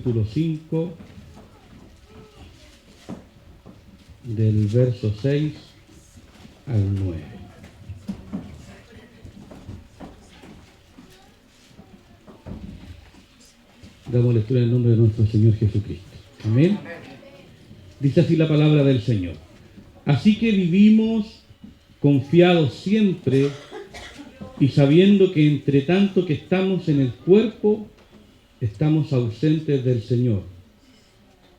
capítulo 5, del verso 6 al 9. Damos lectura en el nombre de nuestro Señor Jesucristo. Amén. Dice así la palabra del Señor. Así que vivimos confiados siempre y sabiendo que entre tanto que estamos en el cuerpo, estamos ausentes del Señor.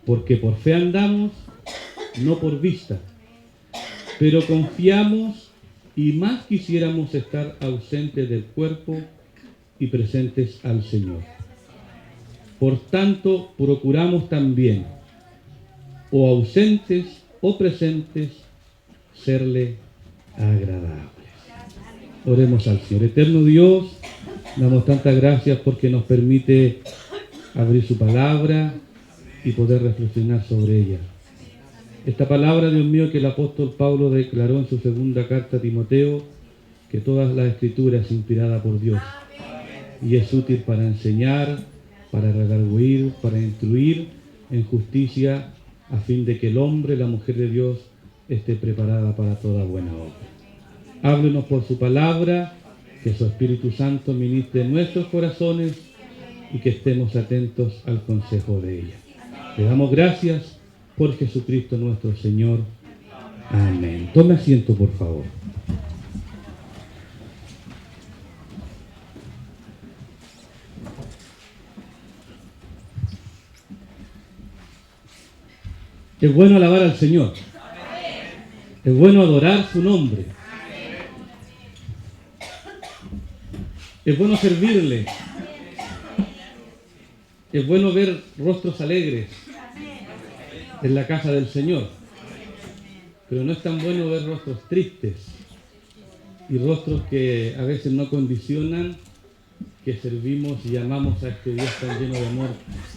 Porque por fe andamos, no por vista. Pero confiamos y más quisiéramos estar ausentes del cuerpo y presentes al Señor. Por tanto, procuramos también, o ausentes o presentes, serle agradables. Oremos al Señor. Eterno Dios, damos tantas gracias porque nos permite abrir su palabra y poder reflexionar sobre ella. Esta palabra, Dios mío, que el apóstol Pablo declaró en su segunda carta a Timoteo, que toda la escritura es inspirada por Dios y es útil para enseñar, para redarguir, para instruir en justicia, a fin de que el hombre, la mujer de Dios, esté preparada para toda buena obra. Háblenos por su palabra, que su Espíritu Santo ministre en nuestros corazones y que estemos atentos al consejo de ella. Le damos gracias por Jesucristo nuestro Señor. Amén. Tome asiento, por favor. Es bueno alabar al Señor. Es bueno adorar su nombre. Es bueno servirle. Es bueno ver rostros alegres en la casa del Señor. Pero no es tan bueno ver rostros tristes y rostros que a veces no condicionan que servimos y amamos a este Dios tan lleno de amor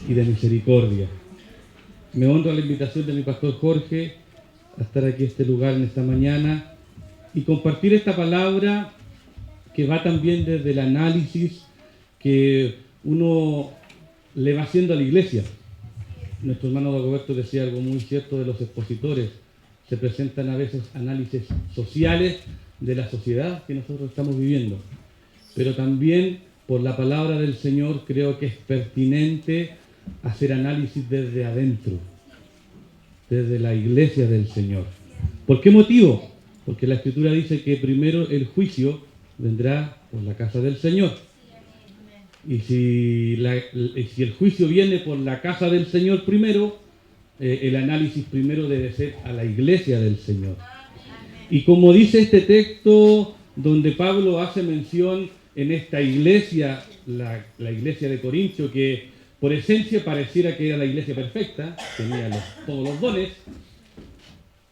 y de misericordia. Me honra la invitación de mi pastor Jorge a estar aquí en este lugar en esta mañana y compartir esta palabra que va también desde el análisis que uno le va haciendo a la iglesia. Nuestro hermano Dagoberto decía algo muy cierto de los expositores. Se presentan a veces análisis sociales de la sociedad que nosotros estamos viviendo. Pero también por la palabra del Señor creo que es pertinente hacer análisis desde adentro, desde la iglesia del Señor. ¿Por qué motivo? Porque la Escritura dice que primero el juicio vendrá por la casa del Señor. Y si el juicio viene por la casa del Señor primero, el análisis primero debe ser a la iglesia del Señor. Y como dice este texto donde Pablo hace mención en esta iglesia, la iglesia de Corintio, que por esencia pareciera que era la iglesia perfecta, tenía todos los dones,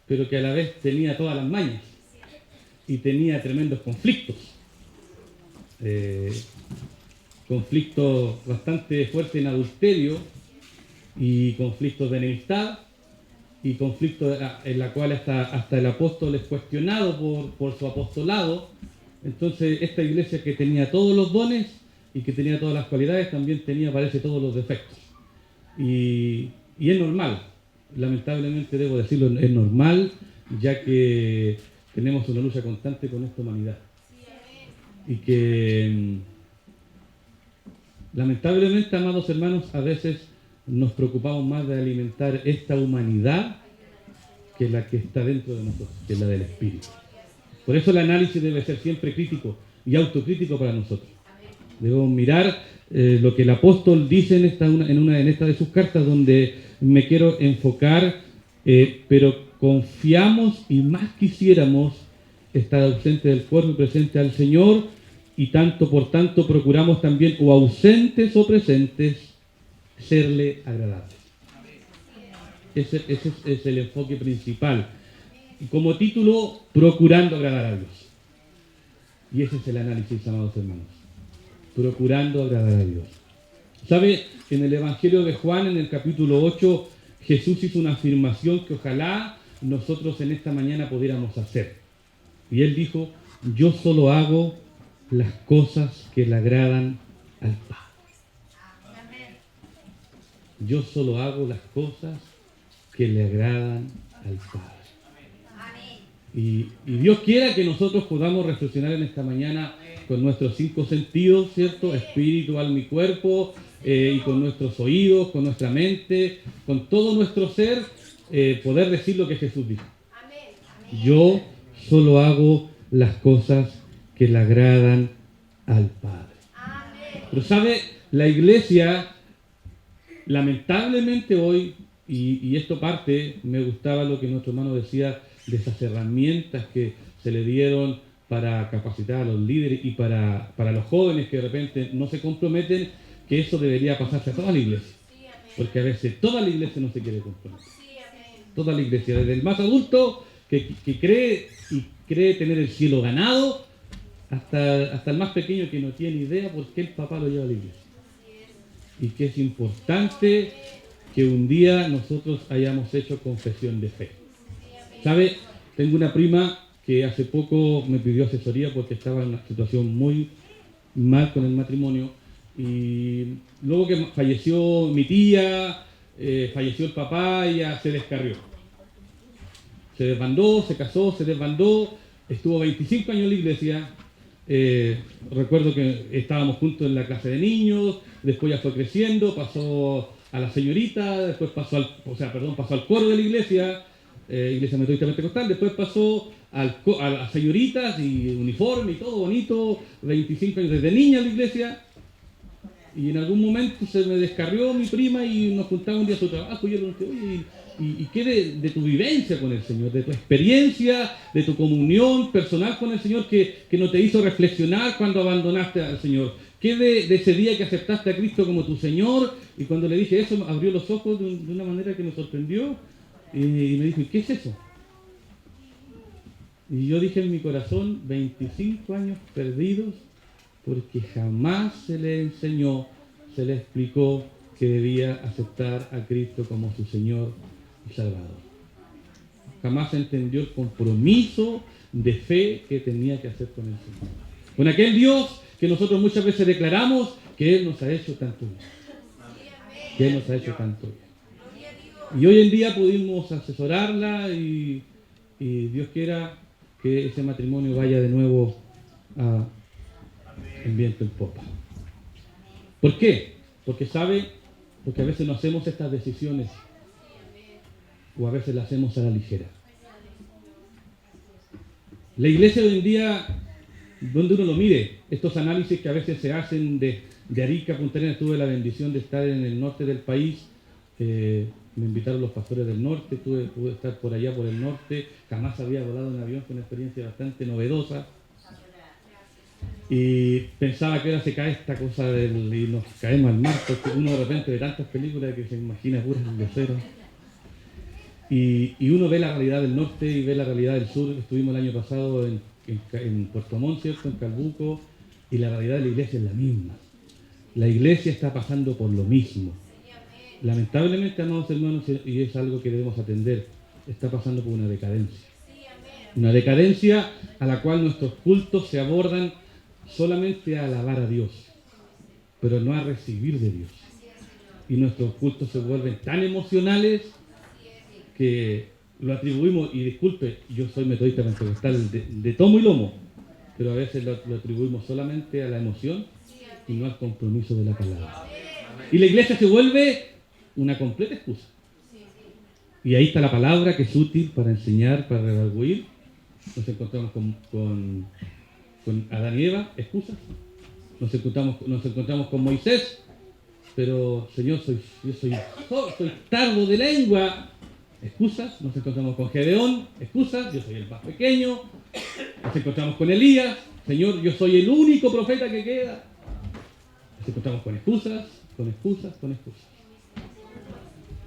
pero que a la vez tenía todas las mañas y tenía tremendos conflictos. Conflictos bastante fuertes en adulterio y conflictos de enemistad y conflictos en la cual hasta el apóstol es cuestionado por su apostolado. Entonces esta iglesia que tenía todos los dones y que tenía todas las cualidades también tenía, parece, todos los defectos. Y es normal, lamentablemente debo decirlo, es normal, ya que tenemos una lucha constante con esta humanidad. Y que lamentablemente, amados hermanos, a veces nos preocupamos más de alimentar esta humanidad que la que está dentro de nosotros, que es la del Espíritu. Por eso el análisis debe ser siempre crítico y autocrítico para nosotros. Debemos mirar lo que el apóstol dice en esta de sus cartas, donde me quiero enfocar, pero confiamos y más quisiéramos estar ausentes del cuerpo y presente al Señor, y por tanto procuramos también, o ausentes o presentes, serle agradables. Ese es el enfoque principal. Y como título, procurando agradar a Dios. Y ese es el análisis, amados hermanos. Procurando agradar a Dios. ¿Sabe? En el Evangelio de Juan, en el capítulo 8, Jesús hizo una afirmación que ojalá nosotros en esta mañana pudiéramos hacer. Y Él dijo: yo solo hago las cosas que le agradan al Padre. yo solo hago las cosas que le agradan al Padre. Y Dios quiera que nosotros podamos reflexionar en esta mañana con nuestros 5 sentidos, ¿cierto? Espíritu, alma y cuerpo, y con nuestros oídos, con nuestra mente, con todo nuestro ser, poder decir lo que Jesús dijo. Yo solo hago las cosas que le agradan al Padre. Pero sabe, la iglesia, lamentablemente hoy, y esto parte, me gustaba lo que nuestro hermano decía, de esas herramientas que se le dieron para capacitar a los líderes y para los jóvenes que de repente no se comprometen, que eso debería pasarse a toda la iglesia. Porque a veces toda la iglesia no se quiere comprometer. Toda la iglesia, desde el más adulto que cree tener el cielo ganado, hasta el más pequeño que no tiene idea por qué el papá lo lleva a la iglesia. Y que es importante que un día nosotros hayamos hecho confesión de fe. ¿Sabe? Tengo una prima que hace poco me pidió asesoría porque estaba en una situación muy mal con el matrimonio, y luego que falleció mi tía, falleció el papá, ella se descarrió. Se desbandó, se casó, se desbandó, estuvo 25 años en la iglesia. Recuerdo que estábamos juntos en la clase de niños, después ya fue creciendo, pasó a la señorita, después pasó al coro de la iglesia, iglesia metodista pentecostal, después pasó a las señoritas y uniforme y todo bonito, 25 años desde niña en la iglesia. Y en algún momento se me descarrió mi prima y nos juntamos un día a su trabajo, y yo le dije, oye, ¿y qué de tu vivencia con el Señor, de tu experiencia, de tu comunión personal con el Señor que no te hizo reflexionar cuando abandonaste al Señor? ¿Qué de ese día que aceptaste a Cristo como tu Señor? Y cuando le dije eso, abrió los ojos de una manera que me sorprendió, y me dijo, ¿y qué es eso? Y yo dije en mi corazón, 25 años perdidos, porque jamás se le enseñó, se le explicó que debía aceptar a Cristo como su Señor y Salvador. Jamás se entendió el compromiso de fe que tenía que hacer con el Señor. Con aquel Dios que nosotros muchas veces declaramos que Él nos ha hecho tanto bien. Que Él nos ha hecho tanto bien. Y hoy en día pudimos asesorarla y Dios quiera que ese matrimonio vaya de nuevo en viento en popa. ¿Por qué? Porque a veces no hacemos estas decisiones, o a veces las hacemos a la ligera. La iglesia hoy en día, donde uno lo mire, estos análisis que a veces se hacen de Arica, Punta Arenas, tuve la bendición de estar en el norte del país, me invitaron los pastores del norte, pude estar por allá por el norte, jamás había volado en avión, fue una experiencia bastante novedosa. Y pensaba que ahora se cae esta cosa y nos caemos al mar, porque uno de repente ve tantas películas que se imagina puras luceros. Y uno ve la realidad del norte y ve la realidad del sur. Estuvimos el año pasado en Puerto Montt, ¿cierto? En Calbuco, y la realidad de la iglesia es la misma. La iglesia está pasando por lo mismo. Lamentablemente, amados hermanos, y es algo que debemos atender, está pasando por una decadencia. Una decadencia a la cual nuestros cultos se abordan solamente a alabar a Dios, pero no a recibir de Dios. Y nuestros cultos se vuelven tan emocionales que lo atribuimos, y disculpe, yo soy metodista pentecostal de tomo y lomo, pero a veces lo atribuimos solamente a la emoción y no al compromiso de la palabra. Y la iglesia se vuelve una completa excusa. Y ahí está la palabra, que es útil para enseñar, para redarguir. Nos encontramos con Adán y Eva, excusas. Nos encontramos con Moisés, pero Señor, yo soy tardo de lengua, excusas. Nos encontramos con Gedeón, excusas, yo soy el más pequeño. Nos encontramos con Elías, Señor, yo soy el único profeta que queda. Nos encontramos con excusas, con excusas, con excusas.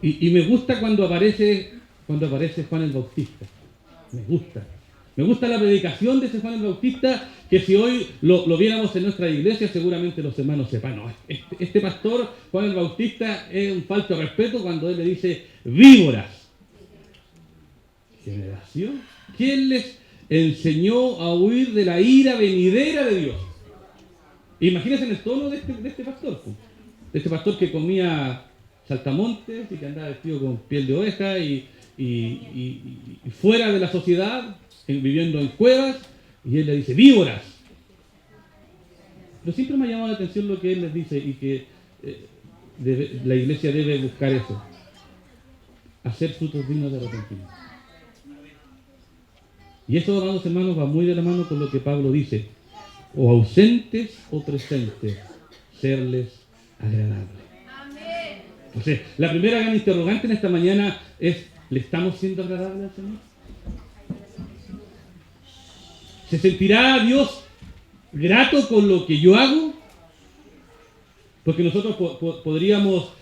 Y me gusta cuando aparece Juan el Bautista. Me gusta la predicación de ese Juan el Bautista, que si hoy lo viéramos en nuestra iglesia, seguramente los hermanos sepan, no, este pastor Juan el Bautista es un falto de respeto cuando él le dice víboras. Generación. ¿Quién les enseñó a huir de la ira venidera de Dios? Imagínense en el tono de este pastor, de este pastor que comía saltamontes y que andaba vestido con piel de oveja y fuera de la sociedad, viviendo en cuevas, y él le dice, víboras. Pero siempre me ha llamado la atención lo que él les dice y que la iglesia debe buscar eso, hacer frutos dignos de arrepentimiento. Y eso, amados hermanos, va muy de la mano con lo que Pablo dice, o ausentes o presentes, serles agradables. Entonces, la primera gran interrogante en esta mañana es, ¿le estamos siendo agradables al Señor? ¿Se sentirá Dios grato con lo que yo hago? Porque nosotros podríamos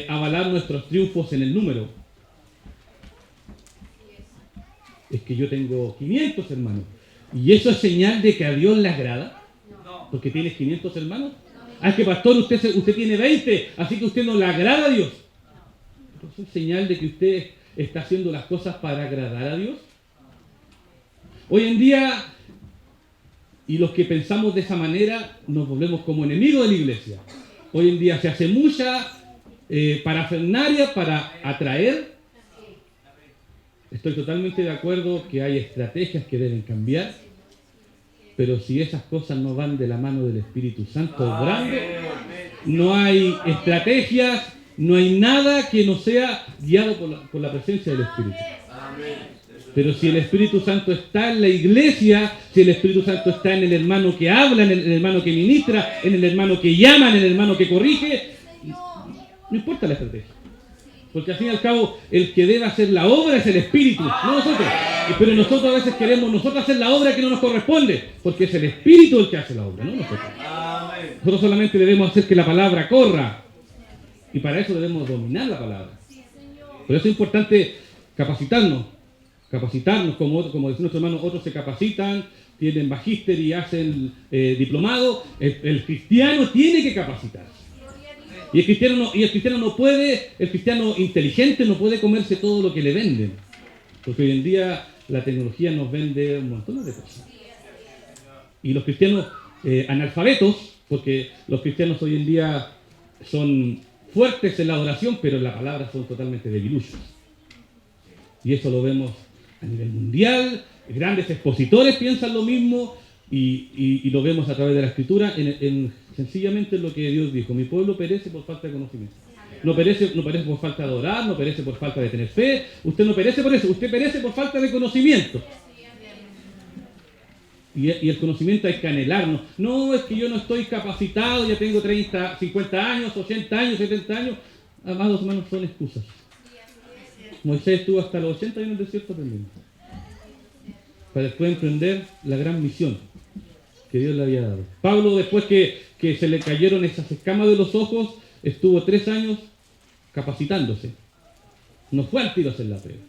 avalar nuestros triunfos en el número. Es que yo tengo 500 hermanos. ¿Y eso es señal de que a Dios le agrada? Porque tienes 500 hermanos. Ah, es que pastor, usted tiene 20, así que usted no le agrada a Dios. ¿Eso es señal de que usted está haciendo las cosas para agradar a Dios? Hoy en día, y los que pensamos de esa manera, nos volvemos como enemigos de la iglesia. Hoy en día se hace mucha parafernalia para atraer. Estoy totalmente de acuerdo que hay estrategias que deben cambiar, pero si esas cosas no van de la mano del Espíritu Santo obrando, no hay estrategias, no hay nada que no sea guiado por la presencia del Espíritu. Pero si el Espíritu Santo está en la iglesia, si el Espíritu Santo está en el hermano que habla, en el hermano que ministra, en el hermano que llama, en el hermano que corrige, no importa la estrategia. Porque al fin y al cabo, el que debe hacer la obra es el Espíritu, no nosotros. Pero nosotros a veces queremos nosotros hacer la obra que no nos corresponde, porque es el Espíritu el que hace la obra, no nosotros. Nosotros solamente debemos hacer que la palabra corra. Y para eso debemos dominar la palabra. Por eso es importante capacitarnos, como decía nuestro hermano, otros se capacitan, tienen magíster y hacen diplomado. El cristiano tiene que capacitarse. Y el cristiano inteligente no puede comerse todo lo que le venden. Porque hoy en día la tecnología nos vende un montón de cosas. Y los cristianos analfabetos, porque los cristianos hoy en día son fuertes en la oración, pero en la palabra son totalmente debiluchos. Y eso lo vemos a nivel mundial, grandes expositores piensan lo mismo, y lo vemos a través de la Escritura, sencillamente lo que Dios dijo: mi pueblo perece por falta de conocimiento. No perece por falta de orar, no perece por falta de tener fe. Usted no perece por eso, usted perece por falta de conocimiento. Y el conocimiento hay que anhelarnos. No, es que yo no estoy capacitado, ya tengo 30, 50 años, 80 años, 70 años. Amados hermanos, son excusas. Moisés estuvo hasta los 80 años en el desierto aprendiendo, para después emprender la gran misión que Dios le había dado. Pablo, después que se le cayeron esas escamas de los ojos, estuvo 3 años capacitándose. No fue al tiro a hacer la prueba,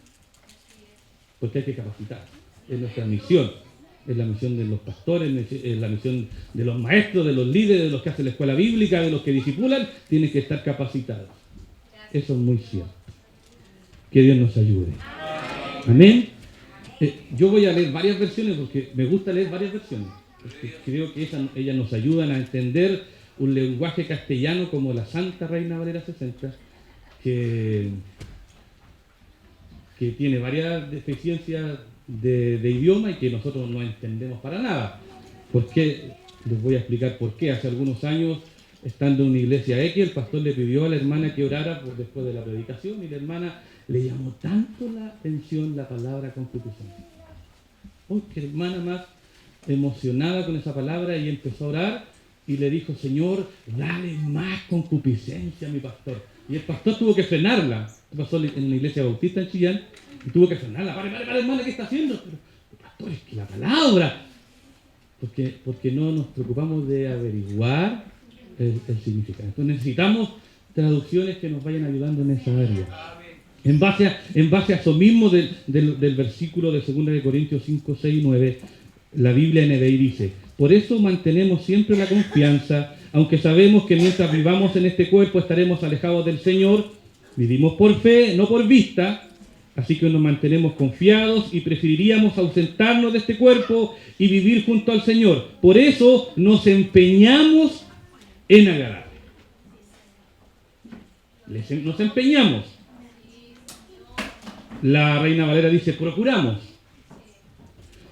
porque hay que capacitar. Es nuestra misión. Es la misión de los pastores, es la misión de los maestros, de los líderes, de los que hacen la escuela bíblica, de los que discipulan. Tienen que estar capacitados. Eso es muy cierto. Que Dios nos ayude. Amén. Yo voy a leer varias versiones porque me gusta leer varias versiones. Creo que ellas nos ayudan a entender un lenguaje castellano como la Santa Reina Valera 60, que tiene varias deficiencias de idioma y que nosotros no entendemos para nada. ¿Por qué? Les voy a explicar por qué. Hace algunos años, estando en una iglesia X, el pastor le pidió a la hermana que orara después de la predicación, y la hermana le llamó tanto la atención la palabra concupiscencia. Que la hermana más emocionada con esa palabra, y empezó a orar y le dijo: Señor, dale más concupiscencia a mi pastor. Y el pastor tuvo que frenarla. Pasó en una iglesia bautista en Chillán y tuvo que frenarla. Para, hermana, ¿qué está haciendo? Pero, pastor, es que la palabra. Porque no nos preocupamos de averiguar el significado. Entonces necesitamos traducciones que nos vayan ayudando en esa área. En base a eso mismo del versículo de 2 Corintios 5, 6 y 9, la Biblia NBI dice: por eso mantenemos siempre la confianza, aunque sabemos que mientras vivamos en este cuerpo estaremos alejados del Señor. Vivimos por fe, no por vista, así que nos mantenemos confiados y preferiríamos ausentarnos de este cuerpo y vivir junto al Señor. Por eso nos empeñamos en agradar. nos empeñamos. La Reina Valera dice, procuramos.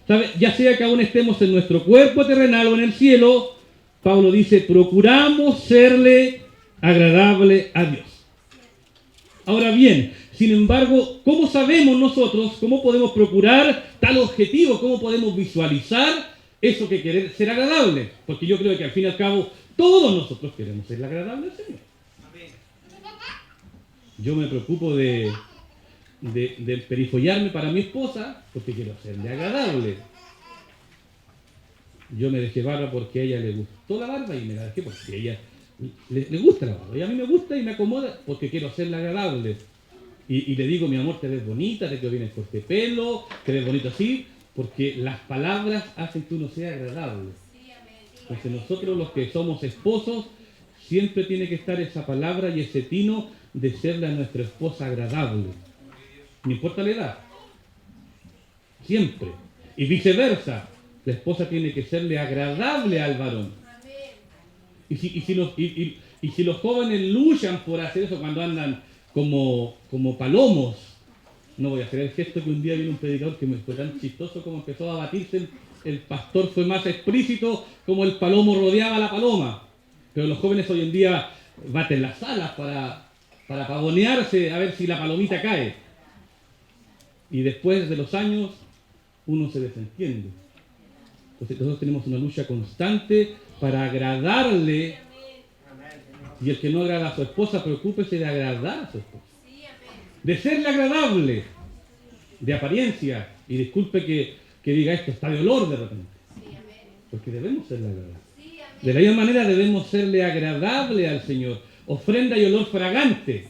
¿Sabe? Ya sea que aún estemos en nuestro cuerpo terrenal o en el cielo, Pablo dice, procuramos serle agradable a Dios. Ahora bien, sin embargo, ¿cómo sabemos nosotros, cómo podemos procurar tal objetivo, cómo podemos visualizar eso que querer ser agradable? Porque yo creo que al fin y al cabo todos nosotros queremos ser agradable al Señor. Yo me preocupo de perifollarme para mi esposa porque quiero serle agradable. Yo me dejé barba porque a ella le gustó la barba y me la dejé porque a ella le gusta la barba. Y a mí me gusta y me acomoda porque quiero serle agradable. Y le digo, mi amor, te ves bonita, te quedó bien el corte de pelo, te ves bonito así, porque las palabras hacen que uno sea agradable. Entonces nosotros los que somos esposos, siempre tiene que estar esa palabra y ese tino de serle a nuestra esposa agradable. No importa la edad. Siempre. Y viceversa. La esposa tiene que serle agradable al varón. Y si los jóvenes luchan por hacer eso cuando andan como palomos, no voy a hacer el gesto que un día vino un predicador que me fue tan chistoso como empezó a batirse, el pastor fue más explícito como el palomo rodeaba a la paloma. Pero los jóvenes hoy en día baten las alas para pavonearse a ver si la palomita cae. Y después de los años uno se desentiende. Entonces nosotros tenemos una lucha constante para agradarle, y el que no agrada a su esposa, preocúpese de agradar a su esposa. De serle agradable, de apariencia, y disculpe que diga esto, está de olor de repente. Porque debemos serle agradables. De la misma manera debemos serle agradable al Señor. Ofrenda y olor fragante.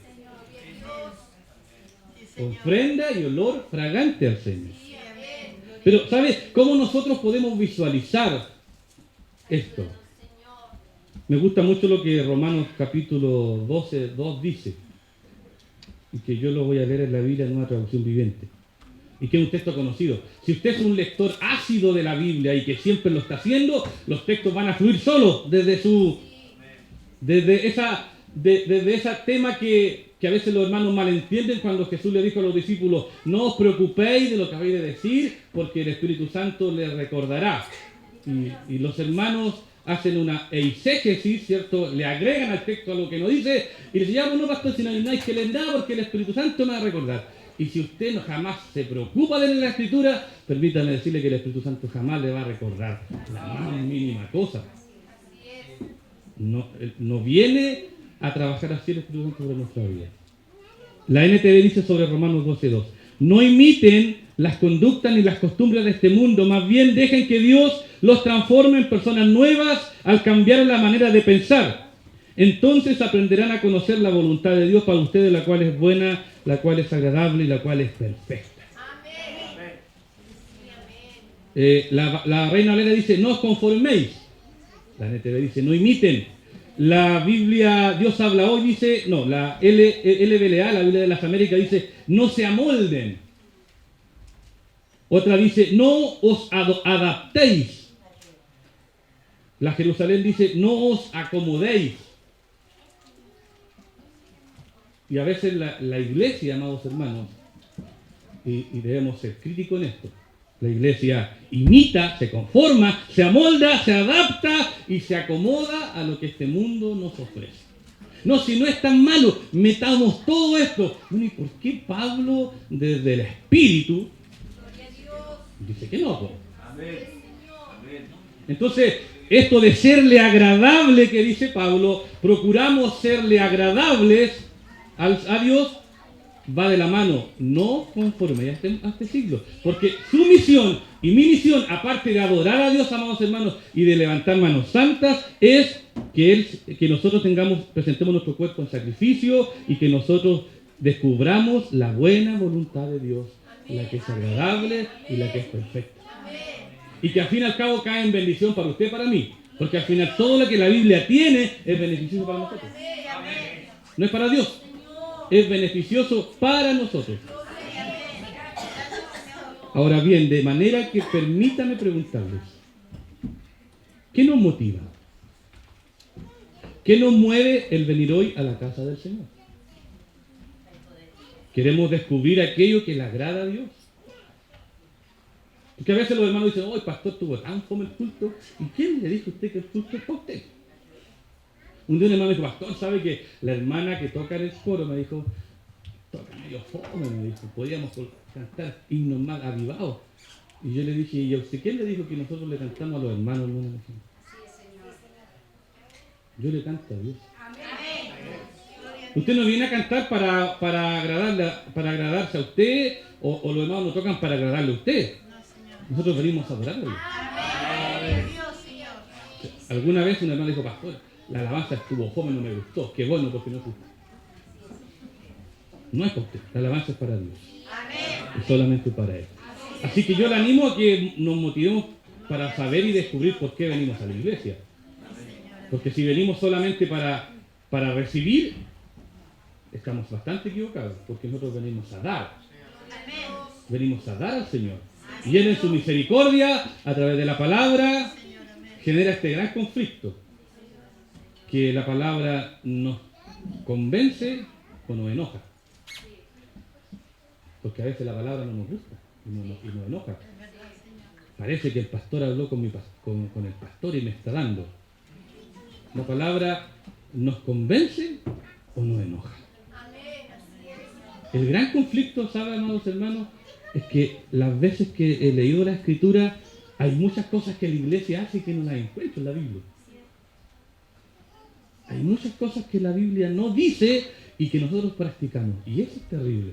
Ofrenda y olor fragante al Señor. Pero, ¿sabes cómo nosotros podemos visualizar esto? Me gusta mucho lo que Romanos capítulo 12, 2 dice. Y que yo lo voy a leer en la Biblia en una traducción viviente. Y que es un texto conocido. Si usted es un lector ácido de la Biblia y que siempre lo está haciendo, los textos van a fluir solos desde ese tema que a veces los hermanos malentienden cuando Jesús le dijo a los discípulos, no os preocupéis de lo que habéis de decir, porque el Espíritu Santo les recordará. Y los hermanos hacen una eisegesis, ¿cierto? Le agregan al texto a lo que no dice, y le dicen, ya, no, pastor, si no hay nada que leer nada, porque el Espíritu Santo me va a recordar. Y si usted jamás se preocupa de leer la Escritura, permítame decirle que el Espíritu Santo jamás le va a recordar la más mínima cosa. No viene a trabajar así el Espíritu Santo sobre nuestra vida. La NTV dice sobre Romanos 12:2, no imiten las conductas ni las costumbres de este mundo, más bien dejen que Dios los transforme en personas nuevas al cambiar la manera de pensar. Entonces aprenderán a conocer la voluntad de Dios para ustedes, la cual es buena, la cual es agradable y la cual es perfecta. La Reina Valera dice, no os conforméis. La NTV dice, no imiten. La Biblia, Dios habla hoy, dice, no, la LBLA, la Biblia de las Américas, dice, no se amolden. Otra dice, no os adaptéis. La Jerusalén dice, no os acomodéis. Y a veces la iglesia, amados hermanos, y debemos ser críticos en esto, la iglesia imita, se conforma, se amolda, se adapta y se acomoda a lo que este mundo nos ofrece. No, si no es tan malo, metamos todo esto. Bueno, ¿y por qué Pablo, desde el Espíritu, dice que no? Entonces, esto de serle agradable que dice Pablo, procuramos serle agradables a Dios, va de la mano, no conforme a este siglo. Porque su misión y mi misión, aparte de adorar a Dios, amados hermanos, y de levantar manos santas, es que nosotros presentemos nuestro cuerpo en sacrificio y que nosotros descubramos la buena voluntad de Dios, la que es agradable y la que es perfecta. Y que al fin y al cabo cae en bendición para usted y para mí. Porque al final todo lo que la Biblia tiene es beneficioso para nosotros. No es para Dios. Es beneficioso para nosotros. Ahora bien, de manera que permítame preguntarles, ¿qué nos motiva? ¿Qué nos mueve el venir hoy a la casa del Señor? Queremos descubrir aquello que le agrada a Dios. Porque a veces los hermanos dicen, oh, el pastor tuvo tan fome el culto. ¿Y quién le dijo a usted que el culto es para usted? Un día un hermano me dijo, pastor, ¿sabe que la hermana que toca en el coro me dijo, toca medio fome, me dijo, podíamos cantar himnos más avivados? Y yo le dije, ¿y a usted quién le dijo que nosotros le cantamos a los hermanos? Yo le canto a Dios. Usted no viene a cantar para agradarse a usted, o los hermanos no tocan para agradarle a usted. Nosotros venimos a adorar a Dios. Alguna vez un hermano dijo, pastor, la alabanza estuvo joven, no me gustó. Qué bueno, porque no es usted. No es para usted, la alabanza es para Dios. Es solamente para Él. Así que yo le animo a que nos motivemos para saber y descubrir por qué venimos a la iglesia. Porque si venimos solamente para recibir, estamos bastante equivocados, porque nosotros venimos a dar. Venimos a dar al Señor. Y Él en su misericordia, a través de la palabra, genera este gran conflicto. Que la palabra nos convence o nos enoja. Porque a veces la palabra no nos gusta y nos enoja. Parece que el pastor habló con el pastor y me está dando. La palabra nos convence o nos enoja. El gran conflicto, ¿saben, amados hermanos? Es que las veces que he leído la Escritura, hay muchas cosas que la iglesia hace que no las encuentro en la Biblia. Hay muchas cosas que la Biblia no dice y que nosotros practicamos. Y eso es terrible,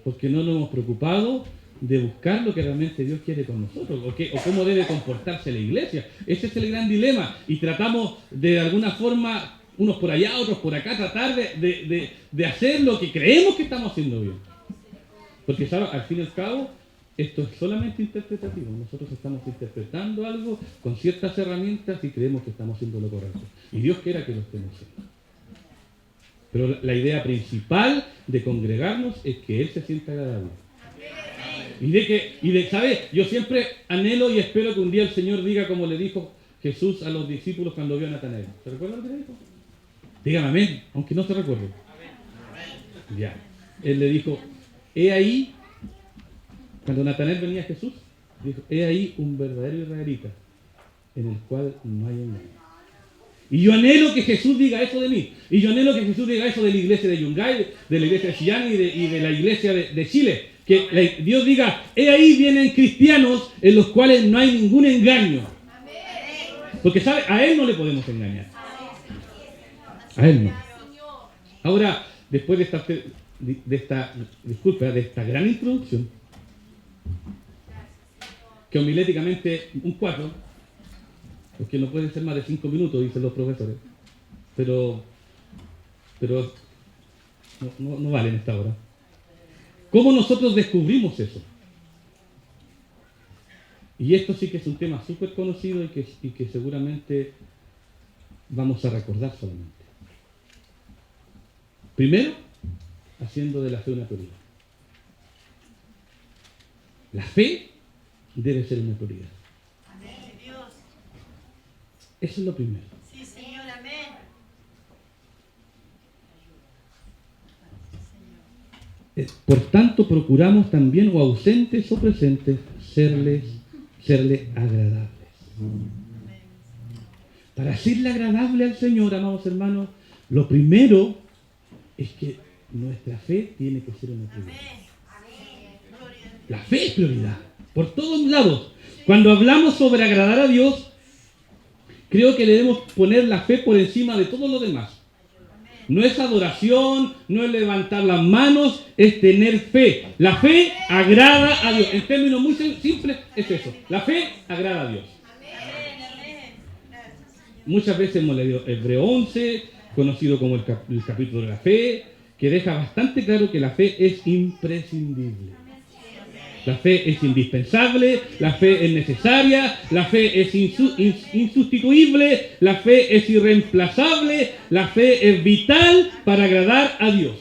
porque no nos hemos preocupado de buscar lo que realmente Dios quiere con nosotros, o cómo debe comportarse la iglesia. Ese es el gran dilema, y tratamos de alguna forma, unos por allá, otros por acá, tratar de hacer lo que creemos que estamos haciendo bien. Porque, ¿sabes? Al fin y al cabo, esto es solamente interpretativo. Nosotros estamos interpretando algo con ciertas herramientas y creemos que estamos haciendo lo correcto. Y Dios quiera que lo estemos haciendo. Pero la idea principal de congregarnos es que Él se sienta agradable. ¿Sabes? Yo siempre anhelo y espero que un día el Señor diga como le dijo Jesús a los discípulos cuando vio a Natanael. ¿Se recuerdan lo que le dijo? Dígame amén, aunque no se recuerde. Ya. Él le dijo, he ahí, cuando Natanael venía a Jesús, dijo, he ahí un verdadero israelita, en el cual no hay engaño. Y yo anhelo que Jesús diga eso de mí. Y yo anhelo que Jesús diga eso de la iglesia de Yungay, de la iglesia de Chillán y de la iglesia de Chile. Que Dios diga, he ahí vienen cristianos en los cuales no hay ningún engaño. Porque, ¿sabe? A Él no le podemos engañar. A Él no. Ahora, después de esta gran introducción, que homiléticamente un 4, porque no puede ser más de 5 minutos, dicen los profesores, pero no vale en esta hora. ¿Cómo nosotros descubrimos eso? Y esto sí que es un tema súper conocido y que seguramente vamos a recordar solamente. Primero, haciendo de la fe una prioridad. La fe debe ser una prioridad. Amén, Dios. Eso es lo primero. Sí, Señor, amén. Por tanto, procuramos también, o ausentes o presentes, serle agradables. Para serle agradable al Señor, amados hermanos, lo primero es que nuestra fe tiene que ser una prioridad. La fe es prioridad, por todos lados. Cuando hablamos sobre agradar a Dios, creo que debemos poner la fe por encima de todo lo demás. No es adoración, no es levantar las manos, es tener fe. La fe agrada a Dios. En términos muy simples es eso. La fe agrada a Dios. Muchas veces hemos leído Hebreo 11, conocido como el capítulo de la fe, que deja bastante claro que la fe es imprescindible. La fe es indispensable, la fe es necesaria, la fe es insustituible, la fe es irreemplazable, la fe es vital para agradar a Dios.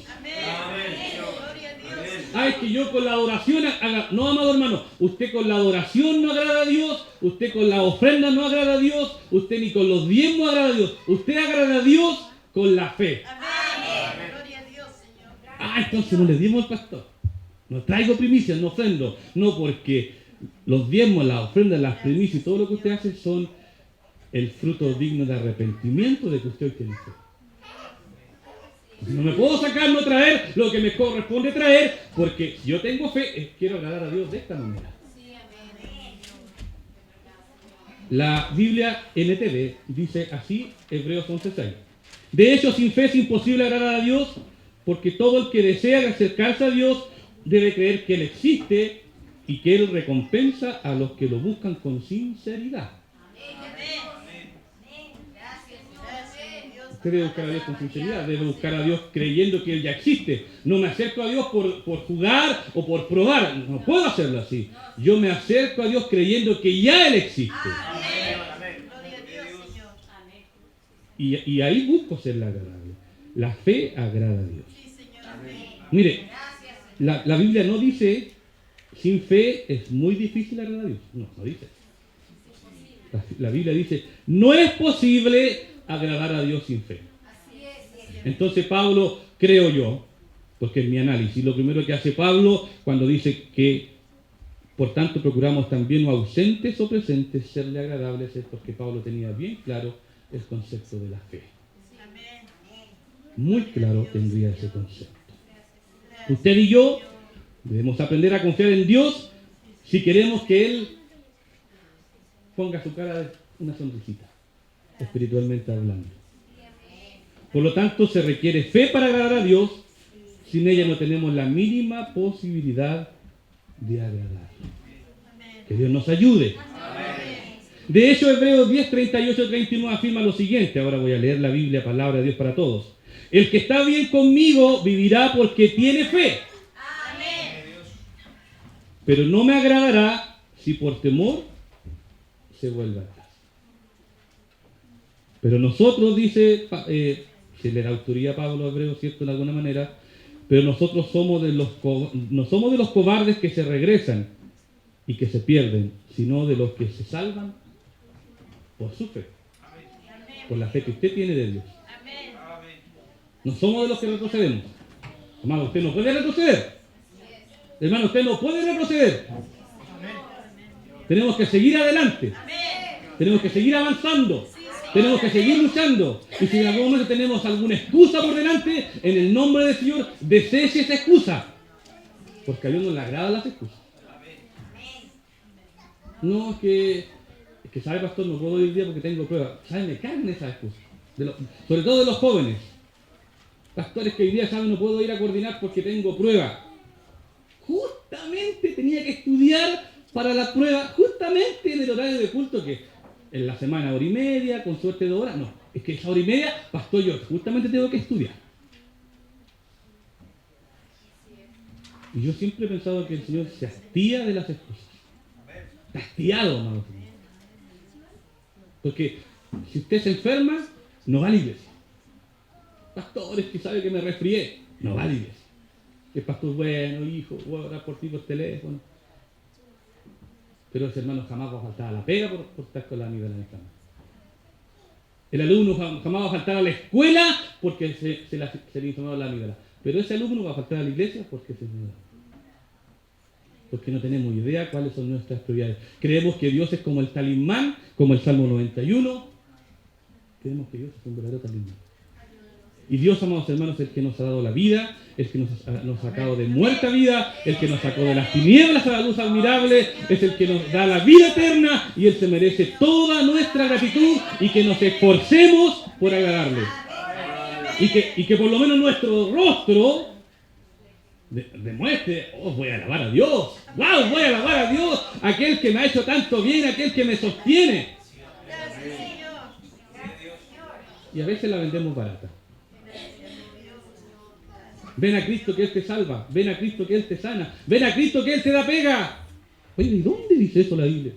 Es que yo con la adoración, no, amado hermano, usted con la adoración no agrada a Dios, usted con la ofrenda no agrada a Dios, usted ni con los diezmos agrada a Dios, usted agrada a Dios con la fe. Entonces no le dimos al pastor. No traigo primicias, no ofrendo. No, porque los diezmos, las ofrendas, las primicias y todo lo que usted hace son el fruto digno de arrepentimiento de que usted hoy tiene fe. No me puedo sacar, no traer lo que me corresponde traer, porque yo tengo fe, quiero agradar a Dios de esta manera. La Biblia NTV dice así, Hebreos 11:6. De hecho, sin fe es imposible agradar a Dios, porque todo el que desea acercarse a Dios debe creer que Él existe y que Él recompensa a los que lo buscan con sinceridad. Usted debe buscar a Dios con sinceridad, debe buscar a Dios creyendo que Él ya existe. No me acerco a Dios por jugar o por probar, no puedo hacerlo así. Yo me acerco a Dios creyendo que ya Él existe. Y ahí busco serle agradable. La fe agrada a Dios. Mire, la Biblia no dice, sin fe es muy difícil agradar a Dios. No dice. La Biblia dice, no es posible agradar a Dios sin fe. Entonces Pablo, creo yo, porque en mi análisis, lo primero que hace Pablo cuando dice que por tanto procuramos también no ausentes o presentes serle agradables, es porque Pablo tenía bien claro el concepto de la fe. Muy claro tendría ese concepto. Usted y yo debemos aprender a confiar en Dios si queremos que Él ponga su cara de una sonrisita, espiritualmente hablando. Por lo tanto, se requiere fe para agradar a Dios. Sin ella no tenemos la mínima posibilidad de agradar. Que Dios nos ayude. De hecho, Hebreos 10, 38, 39 afirma lo siguiente. Ahora voy a leer la Biblia, palabra de Dios para todos. El que está bien conmigo vivirá porque tiene fe. Pero no me agradará si por temor se vuelve atrás. Pero nosotros, dice, se le da autoría a Pablo a Hebreos, ¿cierto? De alguna manera, pero nosotros no somos de los cobardes que se regresan y que se pierden, sino de los que se salvan por su fe, por la fe que usted tiene de Dios. No somos de los que retrocedemos. Hermano, usted no puede retroceder. Hermano, usted no puede retroceder. Tenemos que seguir adelante. Tenemos que seguir avanzando. Tenemos que seguir luchando. Y si en algún momento tenemos alguna excusa por delante, en el nombre del Señor, deseche esa excusa. Porque a Dios no le agradan las excusas. No, es que sabe, pastor, no puedo ir hoy día porque tengo pruebas. ¿Sabe? Me caen esas excusas. Sobre todo de los jóvenes. Pastores que hoy día saben, no puedo ir a coordinar porque tengo pruebas. Justamente tenía que estudiar para la prueba, justamente en el horario de culto que en la semana 1:30, con suerte 2 horas. No, es que esa 1:30, pastor, yo justamente tengo que estudiar. Y yo siempre he pensado que el Señor se hastía de las excusas. Está hastiado, hermano. Porque si usted se enferma, no va a la iglesia. Pastores que sabe que me resfrié, no va a la iglesia. El pastor, bueno, hijo, voy a orar por ti por teléfono. Pero ese hermano jamás va a faltar a la pega por estar con la amiga en la cama. El alumno jamás va a faltar a la escuela porque se le informó la amígdala. Pero ese alumno va a faltar a la iglesia porque se enfermó. Porque no tenemos idea cuáles son nuestras prioridades. Creemos que Dios es como el talismán, como el Salmo 91. Creemos que Dios es un verdadero talismán. Y Dios, amados hermanos, es el que nos ha dado la vida, el que nos ha sacado de muerta vida, el que nos sacó de las tinieblas a la luz admirable, es el que nos da la vida eterna y Él se merece toda nuestra gratitud y que nos esforcemos por agradarle. Y que por lo menos nuestro rostro demuestre, voy a alabar a Dios, wow, voy a alabar a Dios, aquel que me ha hecho tanto bien, aquel que me sostiene. Y a veces la vendemos barata. Ven a Cristo que Él te salva. Ven a Cristo que Él te sana. Ven a Cristo que Él te da pega. Oye, ¿y dónde dice eso la Biblia?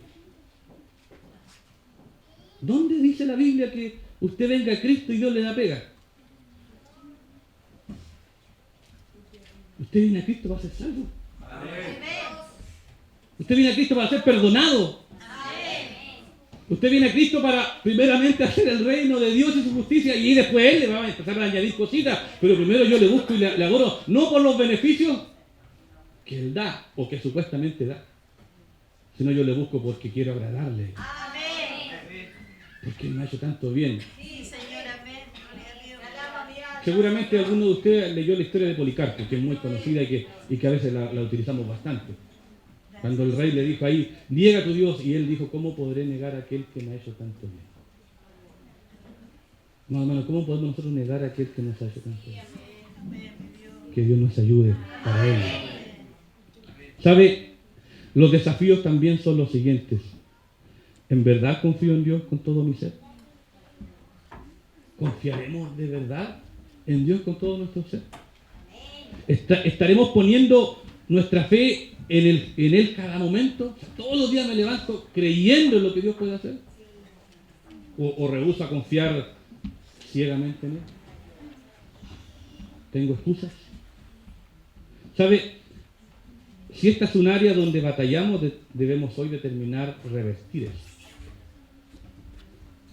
¿Dónde dice la Biblia que usted venga a Cristo y Dios le da pega? Usted viene a Cristo para ser salvo. Usted viene a Cristo para ser perdonado. Usted viene a Cristo para primeramente hacer el reino de Dios y su justicia y después Él le va a empezar a añadir cositas, pero primero yo le busco y le adoro, no por los beneficios que Él da o que supuestamente da, sino yo le busco porque quiero agradarle, Amén. porque Él me ha hecho tanto bien. Sí, Señor, amén. Gloria a Dios. Alaba mi alma. Seguramente alguno de ustedes leyó la historia de Policarpo, que es muy conocida y que a veces la utilizamos bastante. Cuando el rey le dijo ahí, niega a tu Dios, y él dijo, ¿cómo podré negar a aquel que me ha hecho tanto bien? No, hermano, ¿cómo podemos nosotros negar a aquel que nos ha hecho tanto bien? Que Dios nos ayude para ello. ¿Sabe? Los desafíos también son los siguientes. ¿En verdad confío en Dios con todo mi ser? ¿Confiaremos de verdad en Dios con todo nuestro ser? ¿Estaremos poniendo nuestra fe en Él cada momento? ¿Todos los días me levanto creyendo en lo que Dios puede hacer? ¿O rehúso a confiar ciegamente en Él? ¿Tengo excusas? ¿Sabe? Si esta es un área donde batallamos, debemos hoy determinar revestir eso.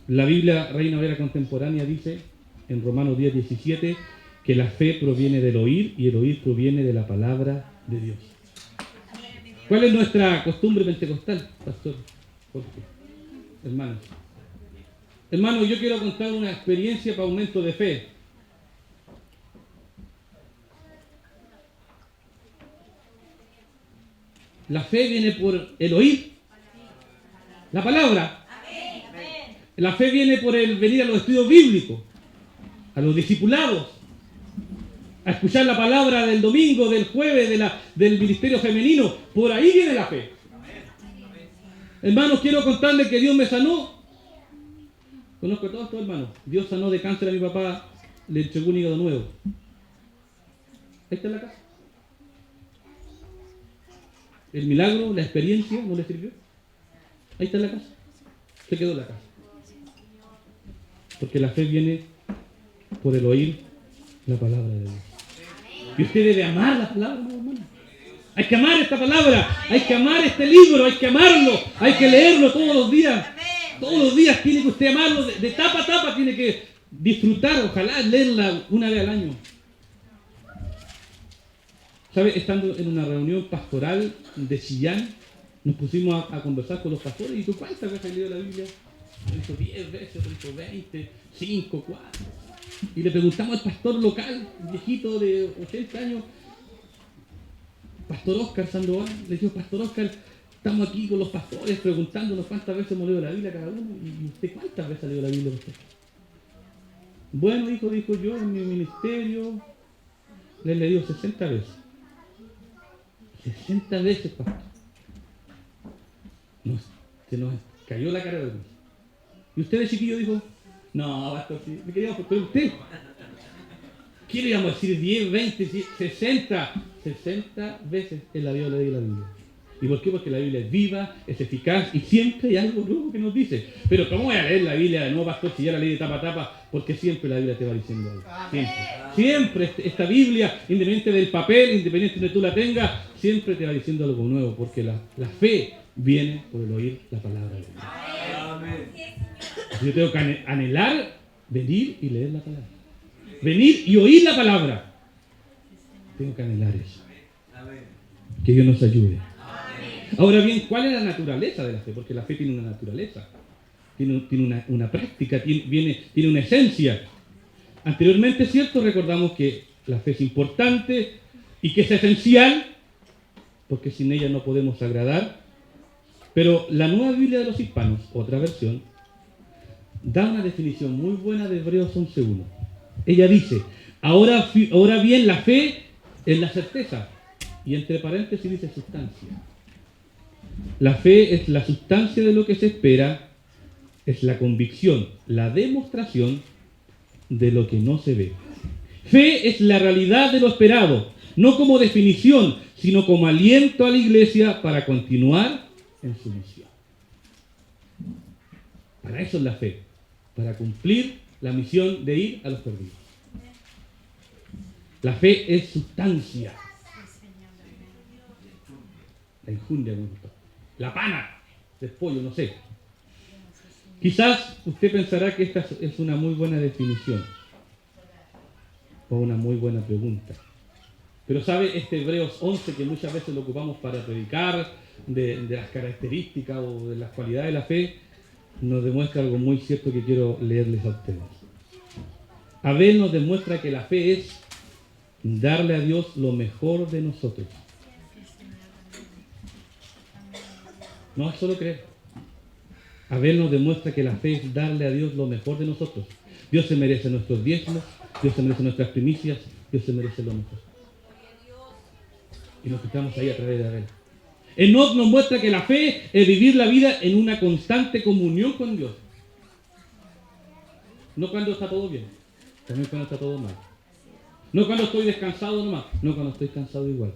La Biblia Reina Valera Contemporánea dice, en Romanos 10:17, que la fe proviene del oír y el oír proviene de la palabra de Dios. ¿Cuál es nuestra costumbre pentecostal, pastor Jorge? Hermanos. Hermanos, yo quiero contar una experiencia para aumento de fe. La fe viene por el oír la palabra. La fe viene por el venir a los estudios bíblicos, a los discipulados, a escuchar la palabra del domingo, del jueves, del ministerio femenino. Por ahí viene la fe. Hermanos, quiero contarles que Dios me sanó. Conozco a todos estos hermanos. Dios sanó de cáncer a mi papá, le entregó un hígado nuevo. Ahí está en la casa. El milagro, la experiencia, ¿no le sirvió? Ahí está en la casa. Se quedó en la casa. Porque la fe viene por el oír la palabra de Dios. Y usted debe amar la palabra, ¿no, hermano? Hay que amar esta palabra, hay que amar este libro, hay que amarlo, hay que leerlo todos los días. Todos los días tiene que usted amarlo, de tapa a tapa tiene que disfrutar, ojalá leerla una vez al año. ¿Sabe? Estando en una reunión pastoral de Chillán, nos pusimos a conversar con los pastores y ¿tú cuántas veces has leído la Biblia? Dijo 10 veces, dijo 20, 5, 4. Y le preguntamos al pastor local, viejito de 80 años, Pastor Oscar Sandoval, le dijo, Pastor Oscar, estamos aquí con los pastores preguntándonos cuántas veces hemos leído la Biblia cada uno. ¿Y usted cuántas veces ha leído la Biblia usted? Bueno, hijo, dijo yo, en mi ministerio le he leído 60 veces. 60 veces, pastor. Se nos cayó la cara de Dios. Y usted de chiquillo dijo, no, pastor, sí, me quería pero usted. ¿Qué le íbamos a decir? 10, 20, 60. 60 veces en la Biblia leí la Biblia. ¿Y por qué? Porque la Biblia es viva, es eficaz y siempre hay algo nuevo que nos dice. Pero ¿cómo voy a leer la Biblia de nuevo, pastor, si ya la leí de tapa a tapa? Porque siempre la Biblia te va diciendo algo. Siempre esta Biblia, independiente del papel, independiente de donde tú la tengas, siempre te va diciendo algo nuevo. Porque la fe viene por el oír la palabra de Dios. Yo tengo que anhelar venir y leer la palabra. Venir y oír la palabra. Tengo que anhelar eso. Que Dios nos ayude. Ahora bien, ¿cuál es la naturaleza de la fe? Porque la fe tiene una naturaleza, tiene una práctica, tiene una esencia. Anteriormente, cierto, recordamos que la fe es importante y que es esencial, porque sin ella no podemos agradar. Pero la Nueva Biblia de los Hispanos, otra versión, da una definición muy buena de Hebreos 11:1. Ella dice, ahora bien, la fe es la certeza, y entre paréntesis dice sustancia. La fe es la sustancia de lo que se espera, es la convicción, la demostración de lo que no se ve. Fe es la realidad de lo esperado, no como definición, sino como aliento a la iglesia para continuar en su misión. Para eso es la fe, para cumplir la misión de ir a los perdidos. La fe es sustancia. La enjundia, la pana del pollo, no sé. Quizás usted pensará que esta es una muy buena definición o una muy buena pregunta. Pero sabe, este Hebreos 11 que muchas veces lo ocupamos para predicar de las características o de las cualidades de la fe, nos demuestra algo muy cierto que quiero leerles a ustedes. Abel nos demuestra que la fe es darle a Dios lo mejor de nosotros. No es solo creer. Abel nos demuestra que la fe es darle a Dios lo mejor de nosotros. Dios se merece nuestros diezmos, Dios se merece nuestras primicias, Dios se merece lo mejor. Y nos fijamos ahí a través de Abel. Enoc nos muestra que la fe es vivir la vida en una constante comunión con Dios. No cuando está todo bien, también cuando está todo mal. No cuando estoy descansado nomás, no cuando estoy cansado igual.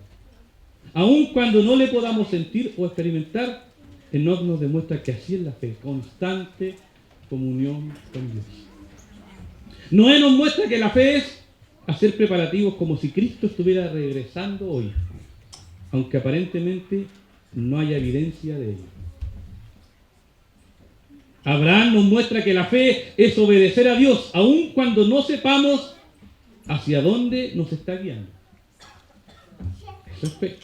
Aun cuando no le podamos sentir o experimentar, Enoc nos demuestra que así es la fe, constante comunión con Dios. Noé nos muestra que la fe es hacer preparativos como si Cristo estuviera regresando hoy, aunque aparentemente no haya evidencia de ello. Abraham nos muestra que la fe es obedecer a Dios, aun cuando no sepamos hacia dónde nos está guiando. Eso es fe.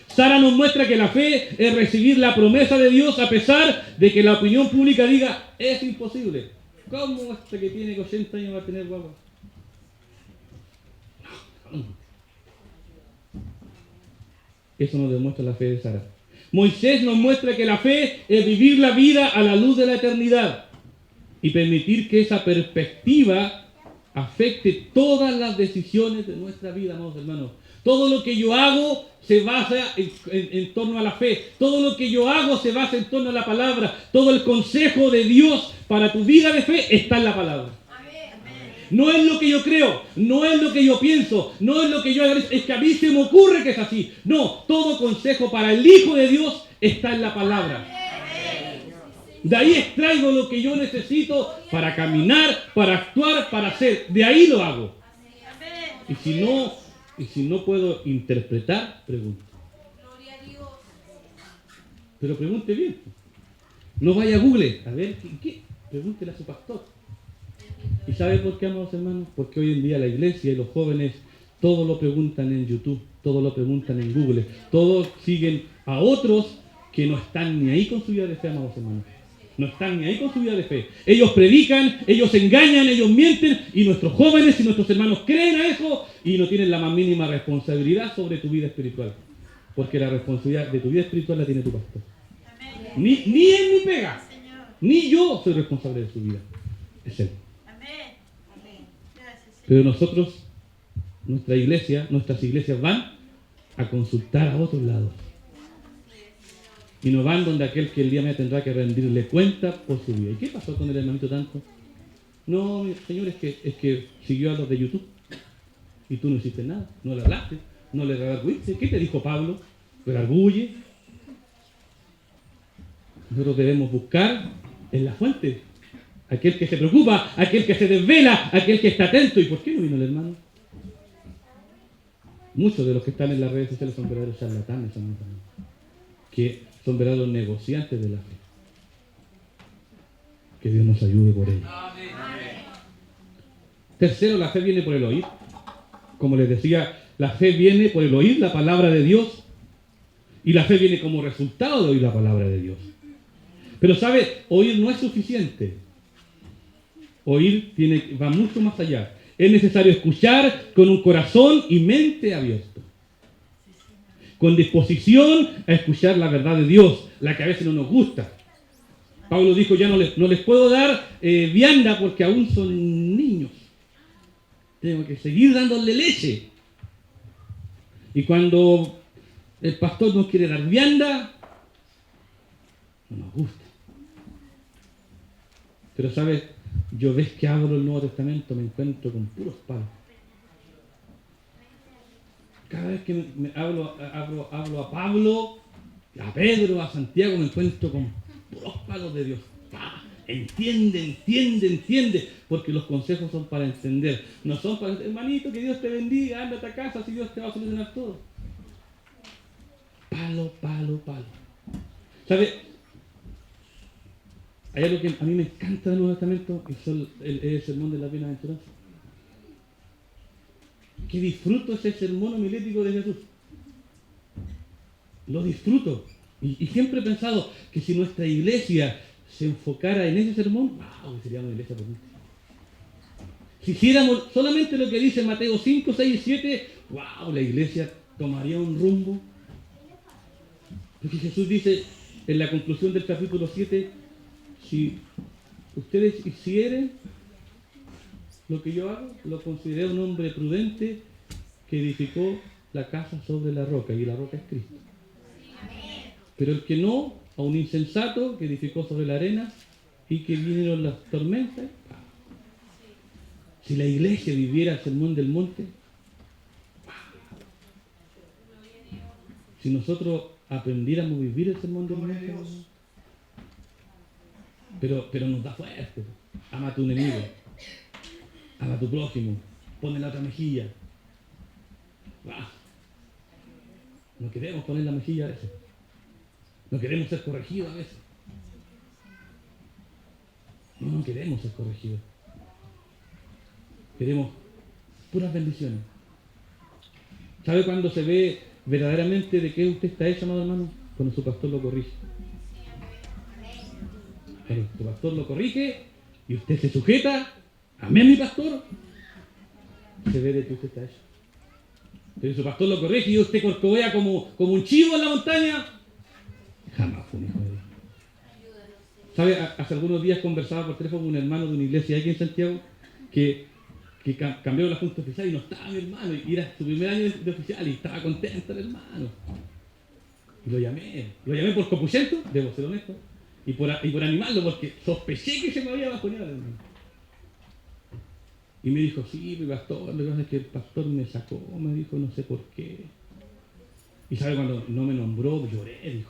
Sara nos muestra que la fe es recibir la promesa de Dios a pesar de que la opinión pública diga, es imposible. ¿Cómo este que tiene 80 años va a tener guagua? Eso nos demuestra la fe de Sara. Moisés nos muestra que la fe es vivir la vida a la luz de la eternidad y permitir que esa perspectiva afecte todas las decisiones de nuestra vida, amados hermanos. Todo lo que yo hago se basa en torno a la fe. Todo lo que yo hago se basa en torno a la palabra. Todo el consejo de Dios para tu vida de fe está en la palabra. No es lo que yo creo, no es lo que yo pienso, no es lo que yo hago, es que a mí se me ocurre que es así. No, todo consejo para el Hijo de Dios está en la palabra. De ahí extraigo lo que yo necesito para caminar, para actuar, para hacer. De ahí lo hago. Y si no puedo interpretar, pregunto. Pero pregunte bien. No vaya a Google. A ver, ¿qué? Pregúntele a su pastor. ¿Y sabe por qué, amados hermanos? Porque hoy en día la iglesia y los jóvenes todo lo preguntan en YouTube, todo lo preguntan en Google, todos siguen a otros que no están ni ahí con su vida de fe, amados hermanos. No están ni ahí con su vida de fe. Ellos predican, ellos engañan, ellos mienten y nuestros jóvenes y nuestros hermanos creen a eso y no tienen la más mínima responsabilidad sobre tu vida espiritual. Porque la responsabilidad de tu vida espiritual la tiene tu pastor. Ni él ni pega. Ni yo soy responsable de su vida. Es él. Pero nosotros, nuestras iglesias van a consultar a otros lados. Y no van donde aquel que el día me tendrá que rendirle cuenta por su vida. ¿Y qué pasó con el hermanito tanto? No, señor, es que siguió a los de YouTube. Y tú no hiciste nada, no le hablaste, no le redarguiste. ¿Qué te dijo Pablo? Redarguye. Nosotros debemos buscar en la fuente. Aquel que se preocupa, aquel que se desvela, aquel que está atento. ¿Y por qué no vino el hermano? Muchos de los que están en las redes sociales son verdaderos charlatanes, que son verdaderos negociantes de la fe. Que Dios nos ayude por ello. Tercero, la fe viene por el oír. Como les decía, la fe viene por el oír la palabra de Dios. Y la fe viene como resultado de oír la palabra de Dios. Pero ¿sabe? Oír no es suficiente. Oír va mucho más allá. Es necesario escuchar con un corazón y mente abierto. Con disposición a escuchar la verdad de Dios, la que a veces no nos gusta. Pablo dijo, ya no les puedo dar vianda porque aún son niños. Tengo que seguir dándole leche. Y cuando el pastor nos quiere dar vianda, no nos gusta. Pero ¿sabes? Yo ves que abro el Nuevo Testamento me encuentro con puros palos. Cada vez que hablo a Pablo, a Pedro, a Santiago, me encuentro con puros palos de Dios. Entiende, porque los consejos son para entender. No son para, hermanito, que Dios te bendiga, ándate a casa, si Dios te va a solucionar todo. Palo. ¿Sabe? Hay algo que a mí me encanta del Nuevo Testamento, y es el sermón de la bienaventuranza. Que disfruto ese sermón homilético de Jesús. Lo disfruto. Y siempre he pensado que si nuestra iglesia se enfocara en ese sermón, ¡wow! Sería una iglesia potente. Si hiciéramos solamente lo que dice Mateo 5, 6 y 7, ¡wow! La iglesia tomaría un rumbo. Porque Jesús dice en la conclusión del capítulo 7, si ustedes hicieren lo que yo hago, lo consideré un hombre prudente que edificó la casa sobre la roca, y la roca es Cristo. Pero el que no, a un insensato que edificó sobre la arena y que vinieron las tormentas. Si la iglesia viviera el sermón del monte, si nosotros aprendiéramos a vivir el sermón del monte, pero nos da fuerte. Ama a tu enemigo, ama a tu prójimo, ponle la otra mejilla. No queremos poner la mejilla a veces. No queremos ser corregidos a veces. No queremos ser corregidos. Queremos puras bendiciones. ¿Sabe cuándo se ve verdaderamente de qué usted está hecho, amado hermano? Cuando su pastor lo corrige. Cuando su pastor lo corrige y usted se sujeta, amén, mi pastor, se ve de qué usted está hecho. Pero su pastor lo corrige y usted corcovea como un chivo en la montaña, jamás fue un hijo de Dios. ¿Sabe? Hace algunos días conversaba por teléfono con un hermano de una iglesia aquí en Santiago que cambió la junta oficial y no estaba mi hermano, y era su primer año de oficial y estaba contento el hermano. Y lo llamé por copuchento, debo ser honesto, y por animarlo, porque sospeché que se me había bajoneado el hermano. Y me dijo, sí, mi pastor, lo que pasa es que el pastor me sacó, me dijo, no sé por qué. Y sabe, cuando no me nombró, lloré.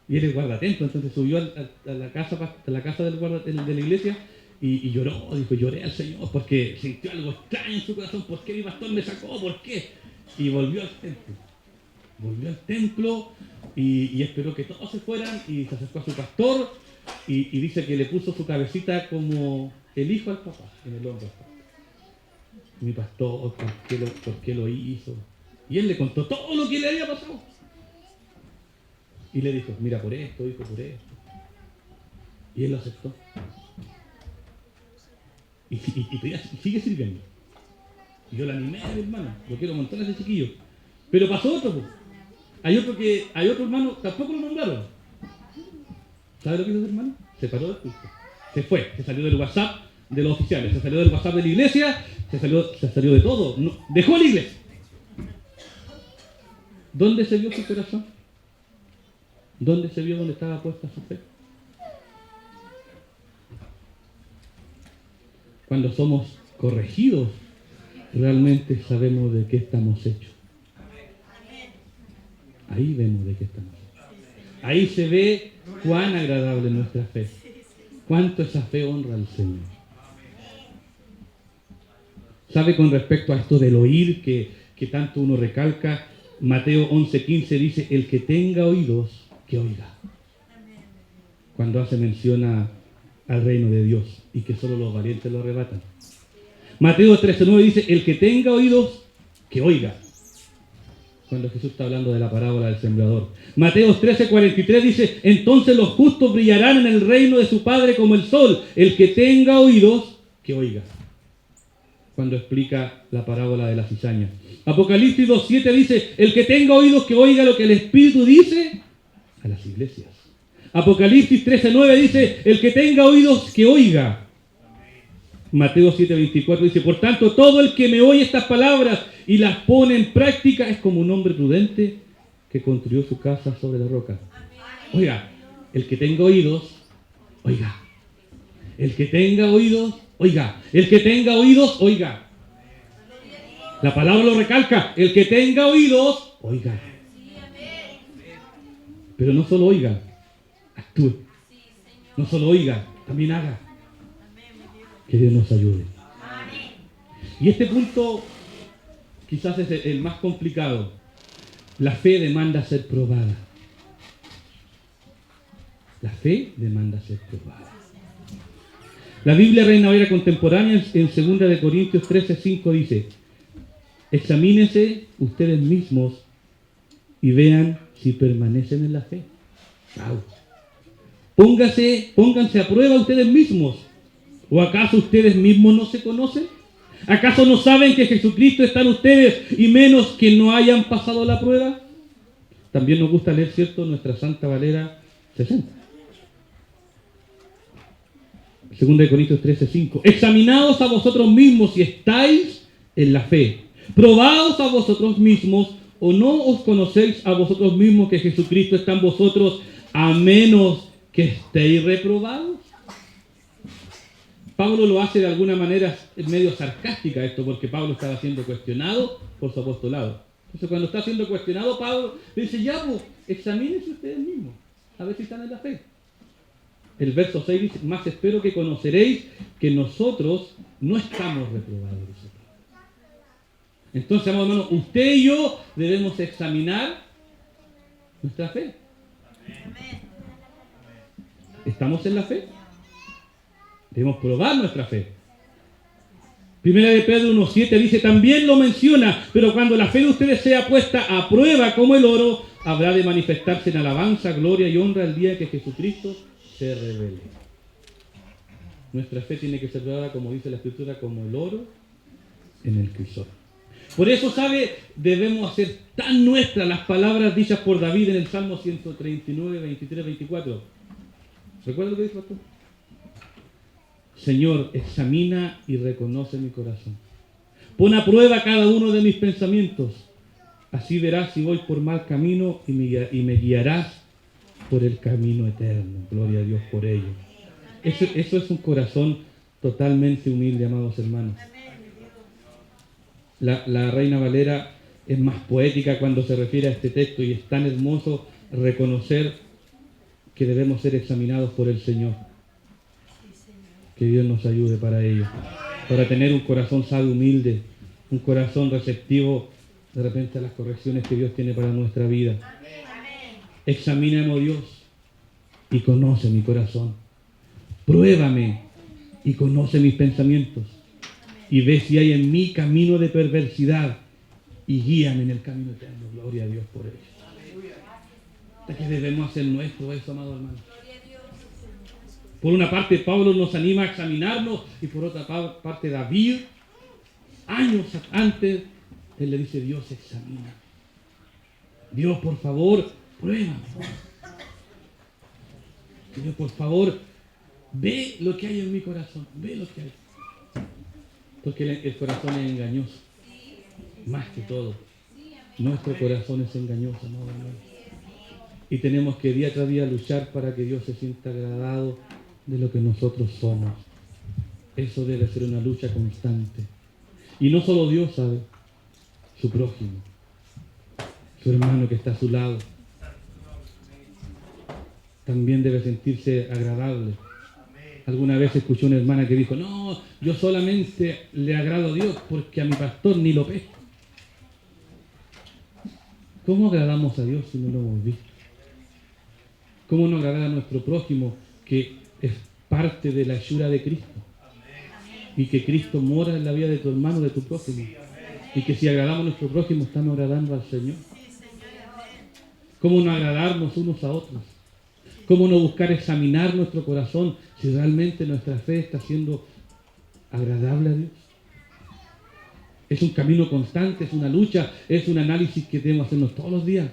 Y él es guardatemplo, entonces subió a la casa de la iglesia y lloró, dijo, lloré al Señor porque sintió algo extraño en su corazón. ¿Por qué mi pastor me sacó? ¿Por qué? Y volvió al templo y esperó que todos se fueran y se acercó a su pastor y dice que le puso su cabecita como el hijo al papá en el hombro. Mi pastor, ¿por qué lo hizo? Y él le contó todo lo que le había pasado. Y le dijo, mira, por esto, hijo, por esto. Y él lo aceptó. Y sigue sirviendo. Y yo le animé a mi hermano, lo quiero montar a ese chiquillo. Pero pasó otro, pues. Hay otro hermano, tampoco lo nombraron. ¿Sabe lo que hizo ese hermano? Se paró del culto. Se fue, se salió del WhatsApp de los oficiales, se salió del WhatsApp de la iglesia, se salió de todo. No, dejó la iglesia. ¿Dónde se vio su corazón? ¿Dónde se vio dónde estaba puesta su fe? Cuando somos corregidos, realmente sabemos de qué estamos hechos. Ahí vemos de qué estamos hechos. Ahí se ve cuán agradable es nuestra fe. Cuánto esa fe honra al Señor. ¿Sabe con respecto a esto del oír que tanto uno recalca? Mateo 11:15 dice, el que tenga oídos, que oiga. Cuando hace mención al reino de Dios y que solo los valientes lo arrebatan. Mateo 13:9 dice, el que tenga oídos, que oiga. Cuando Jesús está hablando de la parábola del sembrador. Mateo 13:43 dice, entonces los justos brillarán en el reino de su Padre como el sol. El que tenga oídos, que oiga. Cuando explica la parábola de la cizaña. Apocalipsis 2:7 dice, el que tenga oídos, que oiga lo que el Espíritu dice a las iglesias. Apocalipsis 13:9 dice, el que tenga oídos, que oiga. Mateo 7:24 dice, por tanto, todo el que me oye estas palabras y las pone en práctica es como un hombre prudente que construyó su casa sobre la roca. Oiga, el que tenga oídos, oiga. El que tenga oídos, oiga. El que tenga oídos, oiga. La palabra lo recalca, el que tenga oídos, oiga. Pero no solo oiga, actúe. No solo oiga, también haga. Que Dios nos ayude. Y este punto quizás es el más complicado. La fe demanda ser probada. La fe demanda ser probada. La Biblia Reina Valera Contemporánea en 2 de Corintios 13:5 dice: examínense ustedes mismos y vean si permanecen en la fe. Wow. Pónganse a prueba ustedes mismos. ¿O acaso ustedes mismos no se conocen? ¿Acaso no saben que Jesucristo está en ustedes y menos que no hayan pasado la prueba? También nos gusta leer, ¿cierto?, nuestra Santa Valera 60. 2 de Corintios 13:5. Examinaos a vosotros mismos si estáis en la fe. Probaos a vosotros mismos, o no os conocéis a vosotros mismos que Jesucristo está en vosotros, a menos que estéis reprobados. Pablo lo hace de alguna manera medio sarcástica esto, porque Pablo estaba siendo cuestionado por su apostolado. Entonces cuando está siendo cuestionado, Pablo le dice: ya pues, examínense ustedes mismos, a ver si están en la fe. El verso 6 dice: más espero que conoceréis que nosotros no estamos reprobados. Entonces, más o menos, usted y yo debemos examinar nuestra fe. ¿Estamos en la fe? Debemos probar nuestra fe. Primera de Pedro 1:7 dice, también lo menciona, pero cuando la fe de ustedes sea puesta a prueba como el oro, habrá de manifestarse en alabanza, gloria y honra el día que Jesucristo se revele. Nuestra fe tiene que ser probada, como dice la Escritura, como el oro en el crisol. Por eso, ¿sabe? Debemos hacer tan nuestras las palabras dichas por David en el Salmo 139, 23, 24. ¿Recuerda lo que dice pastor? Señor, examina y reconoce mi corazón. Pon a prueba cada uno de mis pensamientos. Así verás si voy por mal camino y me guiarás por el camino eterno. Gloria a Dios por ello. Eso es un corazón totalmente humilde, amados hermanos. La Reina Valera es más poética cuando se refiere a este texto, y es tan hermoso reconocer que debemos ser examinados por el Señor. Que Dios nos ayude para ello, para tener un corazón sabio, humilde, un corazón receptivo de repente a las correcciones que Dios tiene para nuestra vida. Examíname, oh Dios, y conoce mi corazón. Pruébame y conoce mis pensamientos, y ve si hay en mí camino de perversidad, y guíame en el camino eterno. Gloria a Dios por ello. ¿Hasta qué debemos hacer nuestro eso, amado hermano? Por una parte, Pablo nos anima a examinarnos, y por otra parte, David, años antes, él le dice: Dios, examina. Dios, por favor, pruébame. Dios, por favor, ve lo que hay en mi corazón. Ve lo que hay. Porque el corazón es engañoso. Más que todo. Nuestro corazón es engañoso, ¿no? Y tenemos que día tras día luchar para que Dios se sienta agradado de lo que nosotros somos. Eso debe ser una lucha constante. Y no solo Dios sabe, su prójimo, su hermano que está a su lado, también debe sentirse agradable. Alguna vez escuché una hermana que dijo: no, yo solamente le agrado a Dios porque a mi pastor ni lo pesco. ¿Cómo agradamos a Dios si no lo hemos visto? ¿Cómo no agradar a nuestro prójimo, que es parte de la hechura de Cristo? Y que Cristo mora en la vida de tu hermano, de tu prójimo. Y que si agradamos a nuestro prójimo, estamos agradando al Señor. ¿Cómo no agradarnos unos a otros? ¿Cómo no buscar examinar nuestro corazón si realmente nuestra fe está siendo agradable a Dios? Es un camino constante, es una lucha, es un análisis que debemos hacernos todos los días.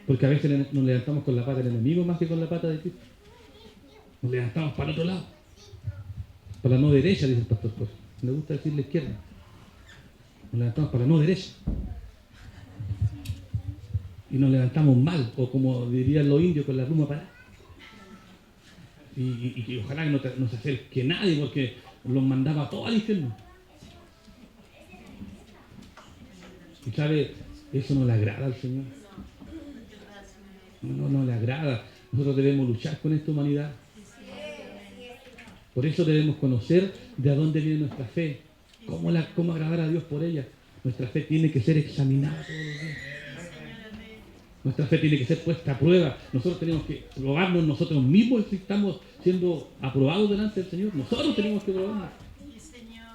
Porque a veces nos levantamos con la pata del enemigo más que con la pata de Cristo. Nos levantamos para el otro lado. Para la no derecha, dice el pastor Jorge. Me gusta decir la izquierda. Nos levantamos para la no derecha. Y nos levantamos mal, o como dirían los indios, con la pluma parada. Y ojalá que no se acerque nadie, porque los mandaba todos al infierno. Y sabe, eso no le agrada al Señor. No le agrada. Nosotros debemos luchar con esta humanidad. Por eso debemos conocer de dónde viene nuestra fe, cómo agradar a Dios por ella. Nuestra fe tiene que ser examinada todos los días. Nuestra fe tiene que ser puesta a prueba. Nosotros tenemos que probarnos nosotros mismos si estamos siendo aprobados delante del Señor. Nosotros tenemos que probarnos. Sí, Señor.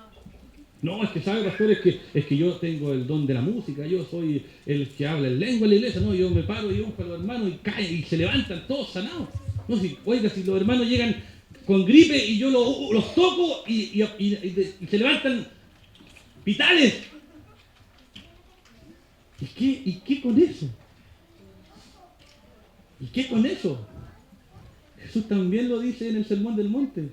No, es que sabe, pastor, es que yo tengo el don de la música, yo soy el que habla en lengua en la iglesia. No, yo me paro y unjo a los hermanos y caen y se levantan todos sanados. No, si, oiga, si los hermanos llegan con gripe y yo los toco y se levantan vitales. ¿Y qué con eso? ¿Y qué con eso? Jesús también lo dice en el Sermón del Monte.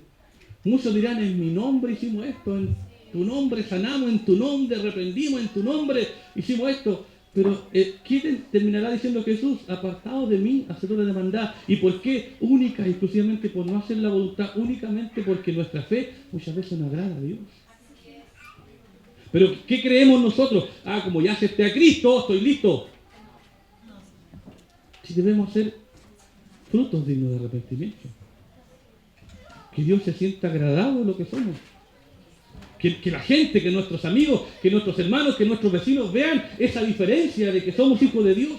Muchos dirán, en mi nombre hicimos esto, en tu nombre sanamos, en tu nombre reprendimos, en tu nombre hicimos esto. Pero ¿qué terminará diciendo Jesús? Apartados de mí, hacedores de maldad. ¿Y por qué? Única y exclusivamente por no hacer la voluntad, únicamente porque nuestra fe muchas veces no agrada a Dios. Pero ¿qué creemos nosotros? Como ya acepté a Cristo, estoy listo. Si debemos ser frutos dignos de arrepentimiento. Que Dios se sienta agradado de lo que somos. Que la gente, que nuestros amigos, que nuestros hermanos, que nuestros vecinos vean esa diferencia de que somos hijos de Dios.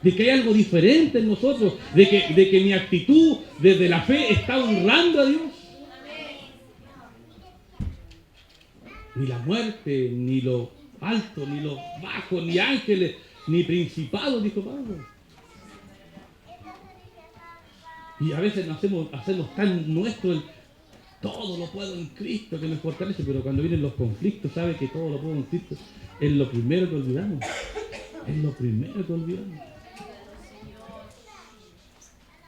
De que hay algo diferente en nosotros. De que mi actitud desde la fe está honrando a Dios. Ni la muerte, ni lo alto, ni lo bajo, ni ángeles, ni principados, dijo Pablo. Y a veces nos hacemos tan nuestro el todo lo puedo en Cristo que me fortalece, pero cuando vienen los conflictos, sabe que todo lo puedo en Cristo. Es lo primero que olvidamos. Es lo primero que olvidamos.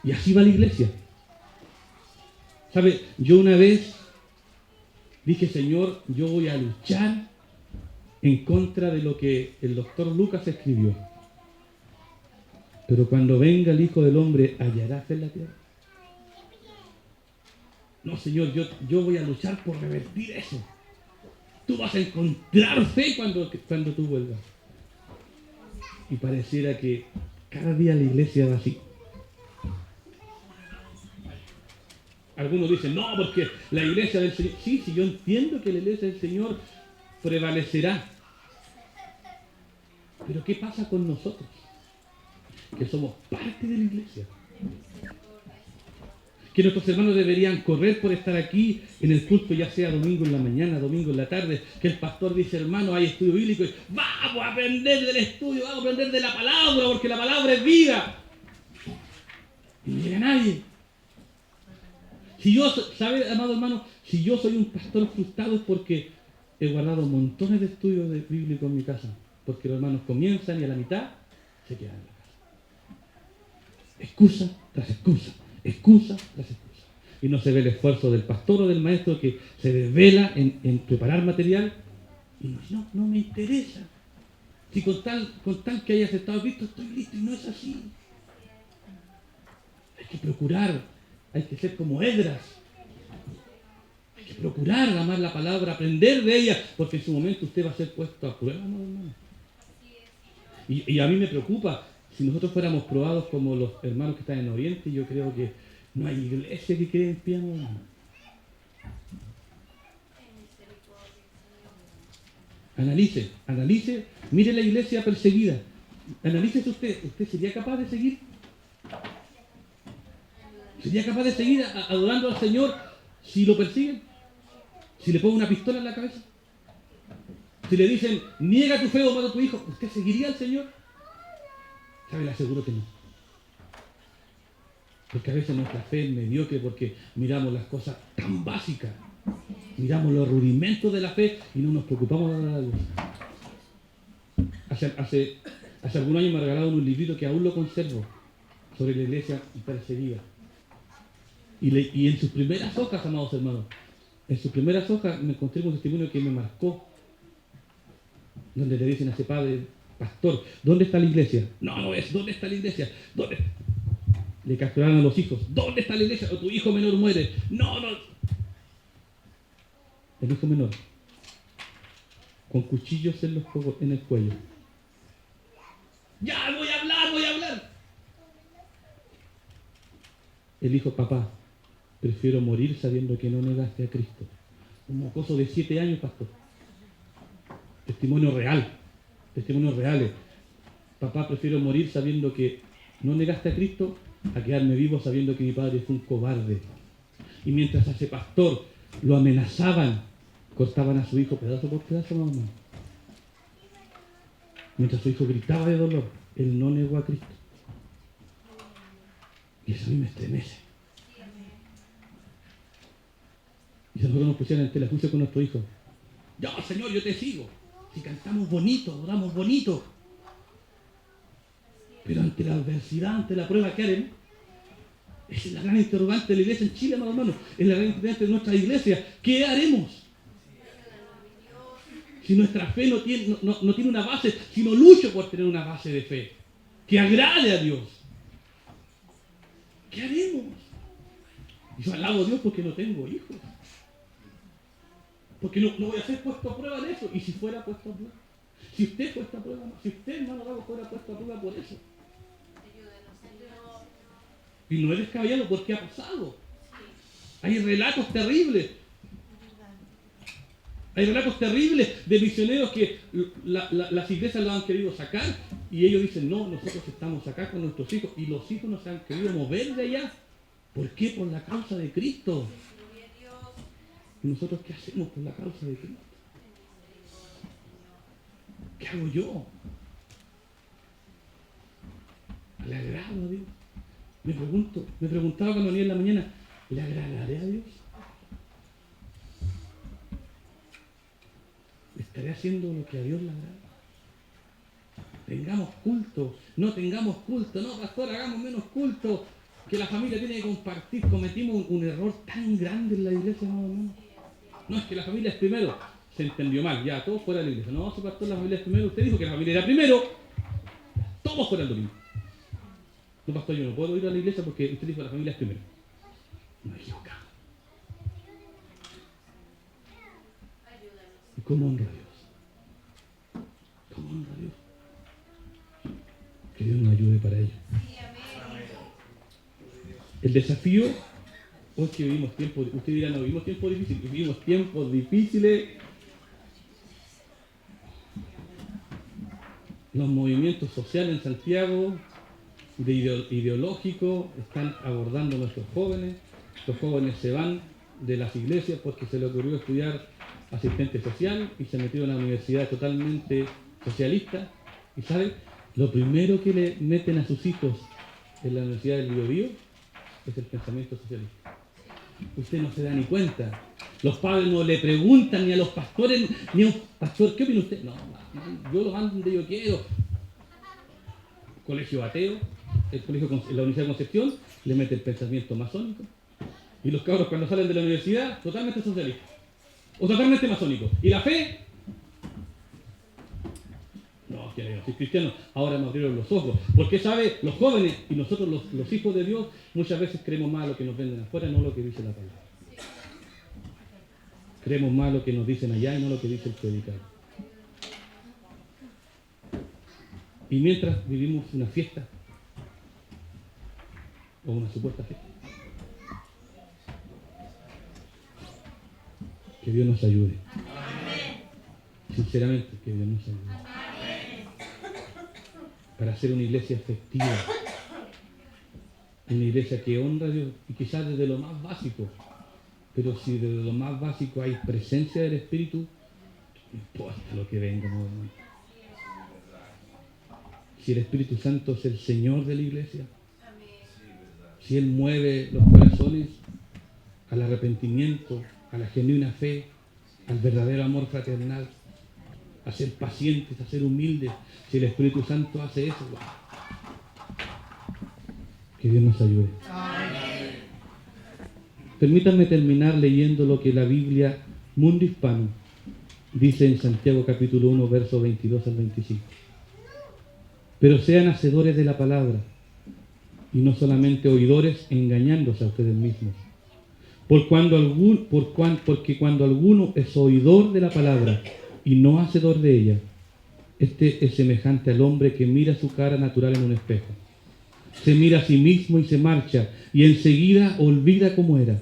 Y así va la iglesia. ¿Sabe? Yo una vez dije, Señor, yo voy a luchar en contra de lo que el doctor Lucas escribió. Pero cuando venga el Hijo del Hombre, ¿hallará fe en la tierra? No, Señor, yo voy a luchar por revertir eso. Tú vas a encontrar fe cuando tú vuelvas. Y pareciera que cada día la iglesia va así. Algunos dicen, no, porque la iglesia del Señor... Sí, yo entiendo que la iglesia del Señor prevalecerá. Pero ¿qué pasa con nosotros? Que somos parte de la iglesia. Que nuestros hermanos deberían correr por estar aquí en el culto, ya sea domingo en la mañana, domingo en la tarde, que el pastor dice, hermano, hay estudio bíblico, y vamos a aprender del estudio, vamos a aprender de la palabra, porque la palabra es vida. Y no llega nadie. Si yo, ¿sabe, amado hermano? Si yo soy un pastor frustrado es porque he guardado montones de estudios bíblicos en mi casa, porque los hermanos comienzan y a la mitad se quedan en la casa. Excusa tras excusa. Excusa tras excusa. Y no se ve el esfuerzo del pastor o del maestro que se desvela en preparar material y no me interesa. Si con tal que haya aceptado a Cristo estoy listo, y no es así. Hay que procurar, hay que ser como Esdras. Hay que procurar amar la palabra, aprender de ella, porque en su momento usted va a ser puesto a prueba, ¿no, hermano? Y a mí me preocupa. Si nosotros fuéramos probados como los hermanos que están en Oriente, yo creo que no hay iglesia que quede en pie, hermano. Analice, mire la iglesia perseguida. Analícese ¿usted sería capaz de seguir? ¿Sería capaz de seguir adorando al Señor si lo persiguen? ¿Si le ponen una pistola en la cabeza? Si le dicen, niega tu fe o mata a tu hijo, ¿usted seguiría al Señor? ¿Sabe? Le aseguro que no. Porque a veces nuestra fe es mediocre porque miramos las cosas tan básicas. Miramos los rudimentos de la fe y no nos preocupamos de adorar a Dios. Hace algunos años me regalaron un librito que aún lo conservo sobre la iglesia perseguida. Y en sus primeras hojas, amados hermanos, en sus primeras hojas me encontré con un testimonio que me marcó. Donde le dicen a ese padre, pastor, ¿dónde está la iglesia? No es, ¿dónde está la iglesia? ¿Dónde? Le capturaron a los hijos, ¿dónde está la iglesia? O tu hijo menor muere. No. El hijo menor, con cuchillos en el cuello. Ya, voy a hablar. El hijo, papá, prefiero morir sabiendo que no negaste a Cristo. Un mocoso de 7 años, pastor. Testimonios reales. Papá, prefiero morir sabiendo que no negaste a Cristo a quedarme vivo sabiendo que mi padre fue un cobarde. Y mientras a ese pastor lo amenazaban, cortaban a su hijo pedazo por pedazo, mamá. Mientras su hijo gritaba de dolor, él no negó a Cristo. Y eso a mí me estremece. Y si nosotros nos pusieran en tela de juicio con nuestro hijo, ya, Señor, yo te sigo. Si cantamos bonito, oramos bonito. Pero ante la adversidad, ante la prueba, ¿qué haremos? Esa es la gran interrogante de la iglesia en Chile, hermanos. Es la gran interrogante de nuestra iglesia. ¿Qué haremos? Si nuestra fe no tiene una base, si no lucho por tener una base de fe que agrade a Dios, ¿qué haremos? Yo alabo a Dios porque no tengo hijos. Porque no voy a ser puesto a prueba en eso. Y si fuera puesto a prueba, si usted puesta a prueba, si usted, hermano Gabo, fuera puesto a prueba por eso. Y no es descabellado porque ha pasado. Hay relatos terribles. Hay relatos terribles de misioneros que las iglesias los han querido sacar y ellos dicen, no, nosotros estamos acá con nuestros hijos y los hijos nos han querido mover de allá. ¿Por qué? Por la causa de Cristo. ¿Y nosotros qué hacemos por la causa de Cristo? ¿Qué hago yo? ¿Le agrado a Dios? Me preguntaba cuando venía en la mañana, ¿le agradaré a Dios? ¿Estaré haciendo lo que a Dios le agrada? Tengamos culto, no tengamos culto, no, pastor, hagamos menos culto, que la familia tiene que compartir. Cometimos un error tan grande en la iglesia, hermano. No, es que la familia es primero. Se entendió mal, ya, todos fuera de la iglesia. No, su pastor, la familia es primero. Usted dijo que la familia era primero. Todos fuera del domingo. No, pastor, yo no puedo ir a la iglesia porque usted dijo que la familia es primero. No, equivocado. ¿Y cómo honra a Dios? ¿Cómo honra a Dios? Que Dios nos ayude para ello. El desafío, hoy que vivimos tiempos, usted dirá, no vivimos tiempos difíciles, vivimos tiempos difíciles. Los movimientos sociales en Santiago, ideológicos, están abordando a nuestros jóvenes. Los jóvenes se van de las iglesias porque se les ocurrió estudiar asistente social y se metieron a la universidad totalmente socialista. Y ¿sabe? Lo primero que le meten a sus hijos en la Universidad del Biobío es el pensamiento socialista. Usted no se da ni cuenta. Los padres no le preguntan ni a los pastores, ni a un pastor, ¿qué opina usted? No, yo lo mando donde yo quiero. Colegio ateo, la Universidad de Concepción, le mete el pensamiento masónico. Y los cabros cuando salen de la universidad, totalmente socialistas. O totalmente masónicos. ¿Y la fe? No, que no soy cristiano. Ahora nos abrieron los ojos. Porque, ¿sabe? Los jóvenes y nosotros los hijos de Dios muchas veces creemos más lo que nos venden afuera, no lo que dice la palabra. Creemos más lo que nos dicen allá y no lo que dice el predicador. Y mientras vivimos una fiesta, o una supuesta fiesta, que Dios nos ayude. Sinceramente, que Dios nos ayude. Para hacer una iglesia efectiva, una iglesia que honra a Dios, y quizás desde lo más básico, pero si desde lo más básico hay presencia del Espíritu, no importa lo que venga, no. Si el Espíritu Santo es el Señor de la iglesia, si Él mueve los corazones al arrepentimiento, a la genuina fe, al verdadero amor fraternal, a ser pacientes, a ser humildes, si el Espíritu Santo hace eso, que Dios nos ayude. Permítanme terminar leyendo lo que la Biblia Mundo Hispano dice en Santiago capítulo 1, versos 22 al 25. Pero sean hacedores de la palabra y no solamente oidores engañándose a ustedes mismos. Porque cuando alguno es oidor de la palabra y no hacedor de ella, este es semejante al hombre que mira su cara natural en un espejo. Se mira a sí mismo y se marcha y enseguida olvida cómo era.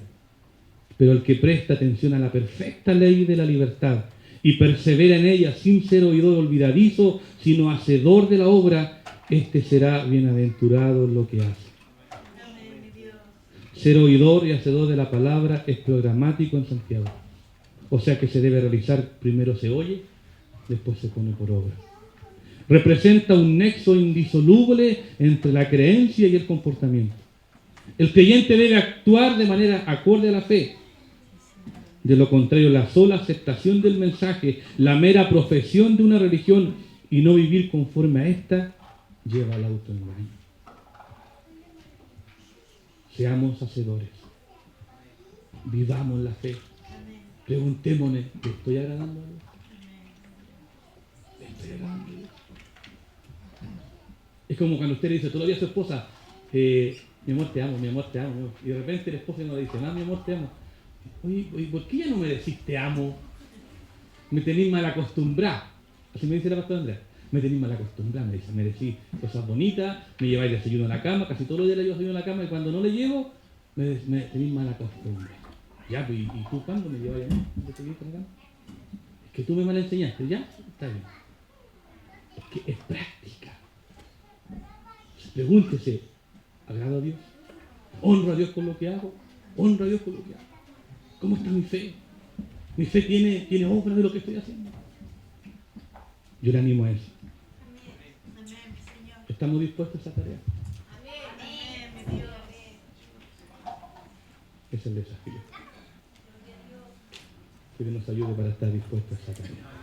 Pero el que presta atención a la perfecta ley de la libertad y persevera en ella sin ser oidor olvidadizo, sino hacedor de la obra, este será bienaventurado en lo que hace. Amén, mi Dios. Ser oidor y hacedor de la palabra es programático en Santiago. O sea que se debe realizar, primero se oye, después se pone por obra. Representa un nexo indisoluble entre la creencia y el comportamiento. El creyente debe actuar de manera acorde a la fe. De lo contrario, la sola aceptación del mensaje, la mera profesión de una religión y no vivir conforme a esta, lleva al autoengaño. Seamos hacedores. Vivamos la fe. Preguntémonos, ¿le estoy agradando a Dios? ¿Le estoy agradando a Dios? Es como cuando usted le dice todavía a su esposa, mi amor te amo, mi amor te amo. Mi amor. Y de repente el esposo no le dice, no, mi amor te amo. Oye, ¿por qué ya no me decís te amo? Me tenéis mal acostumbrado. Así me dice la pastora Andrea. Me tenéis mal acostumbrado, me dice. Me decís cosas bonitas, me lleváis desayuno a la cama, casi todos los días le llevo desayuno a la cama y cuando no le llevo, me tenéis mal acostumbrado. Ya, pues, ¿y tú cuándo me llevas a mí? ¿De la cama? Es que tú me mal enseñaste, ¿ya? Está bien. Es que es práctica. Pregúntese, ¿agrado a Dios? ¿Honro a Dios con lo que hago? ¿Honro a Dios con lo que hago? ¿Cómo está mi fe? ¿Mi fe tiene obra de lo que estoy haciendo? Yo le animo a eso. Amén, Señor. ¿Estamos dispuestos a esa tarea? Amén, mi Dios. Ese es el desafío. Que Dios nos ayude para estar dispuestos a esa tarea.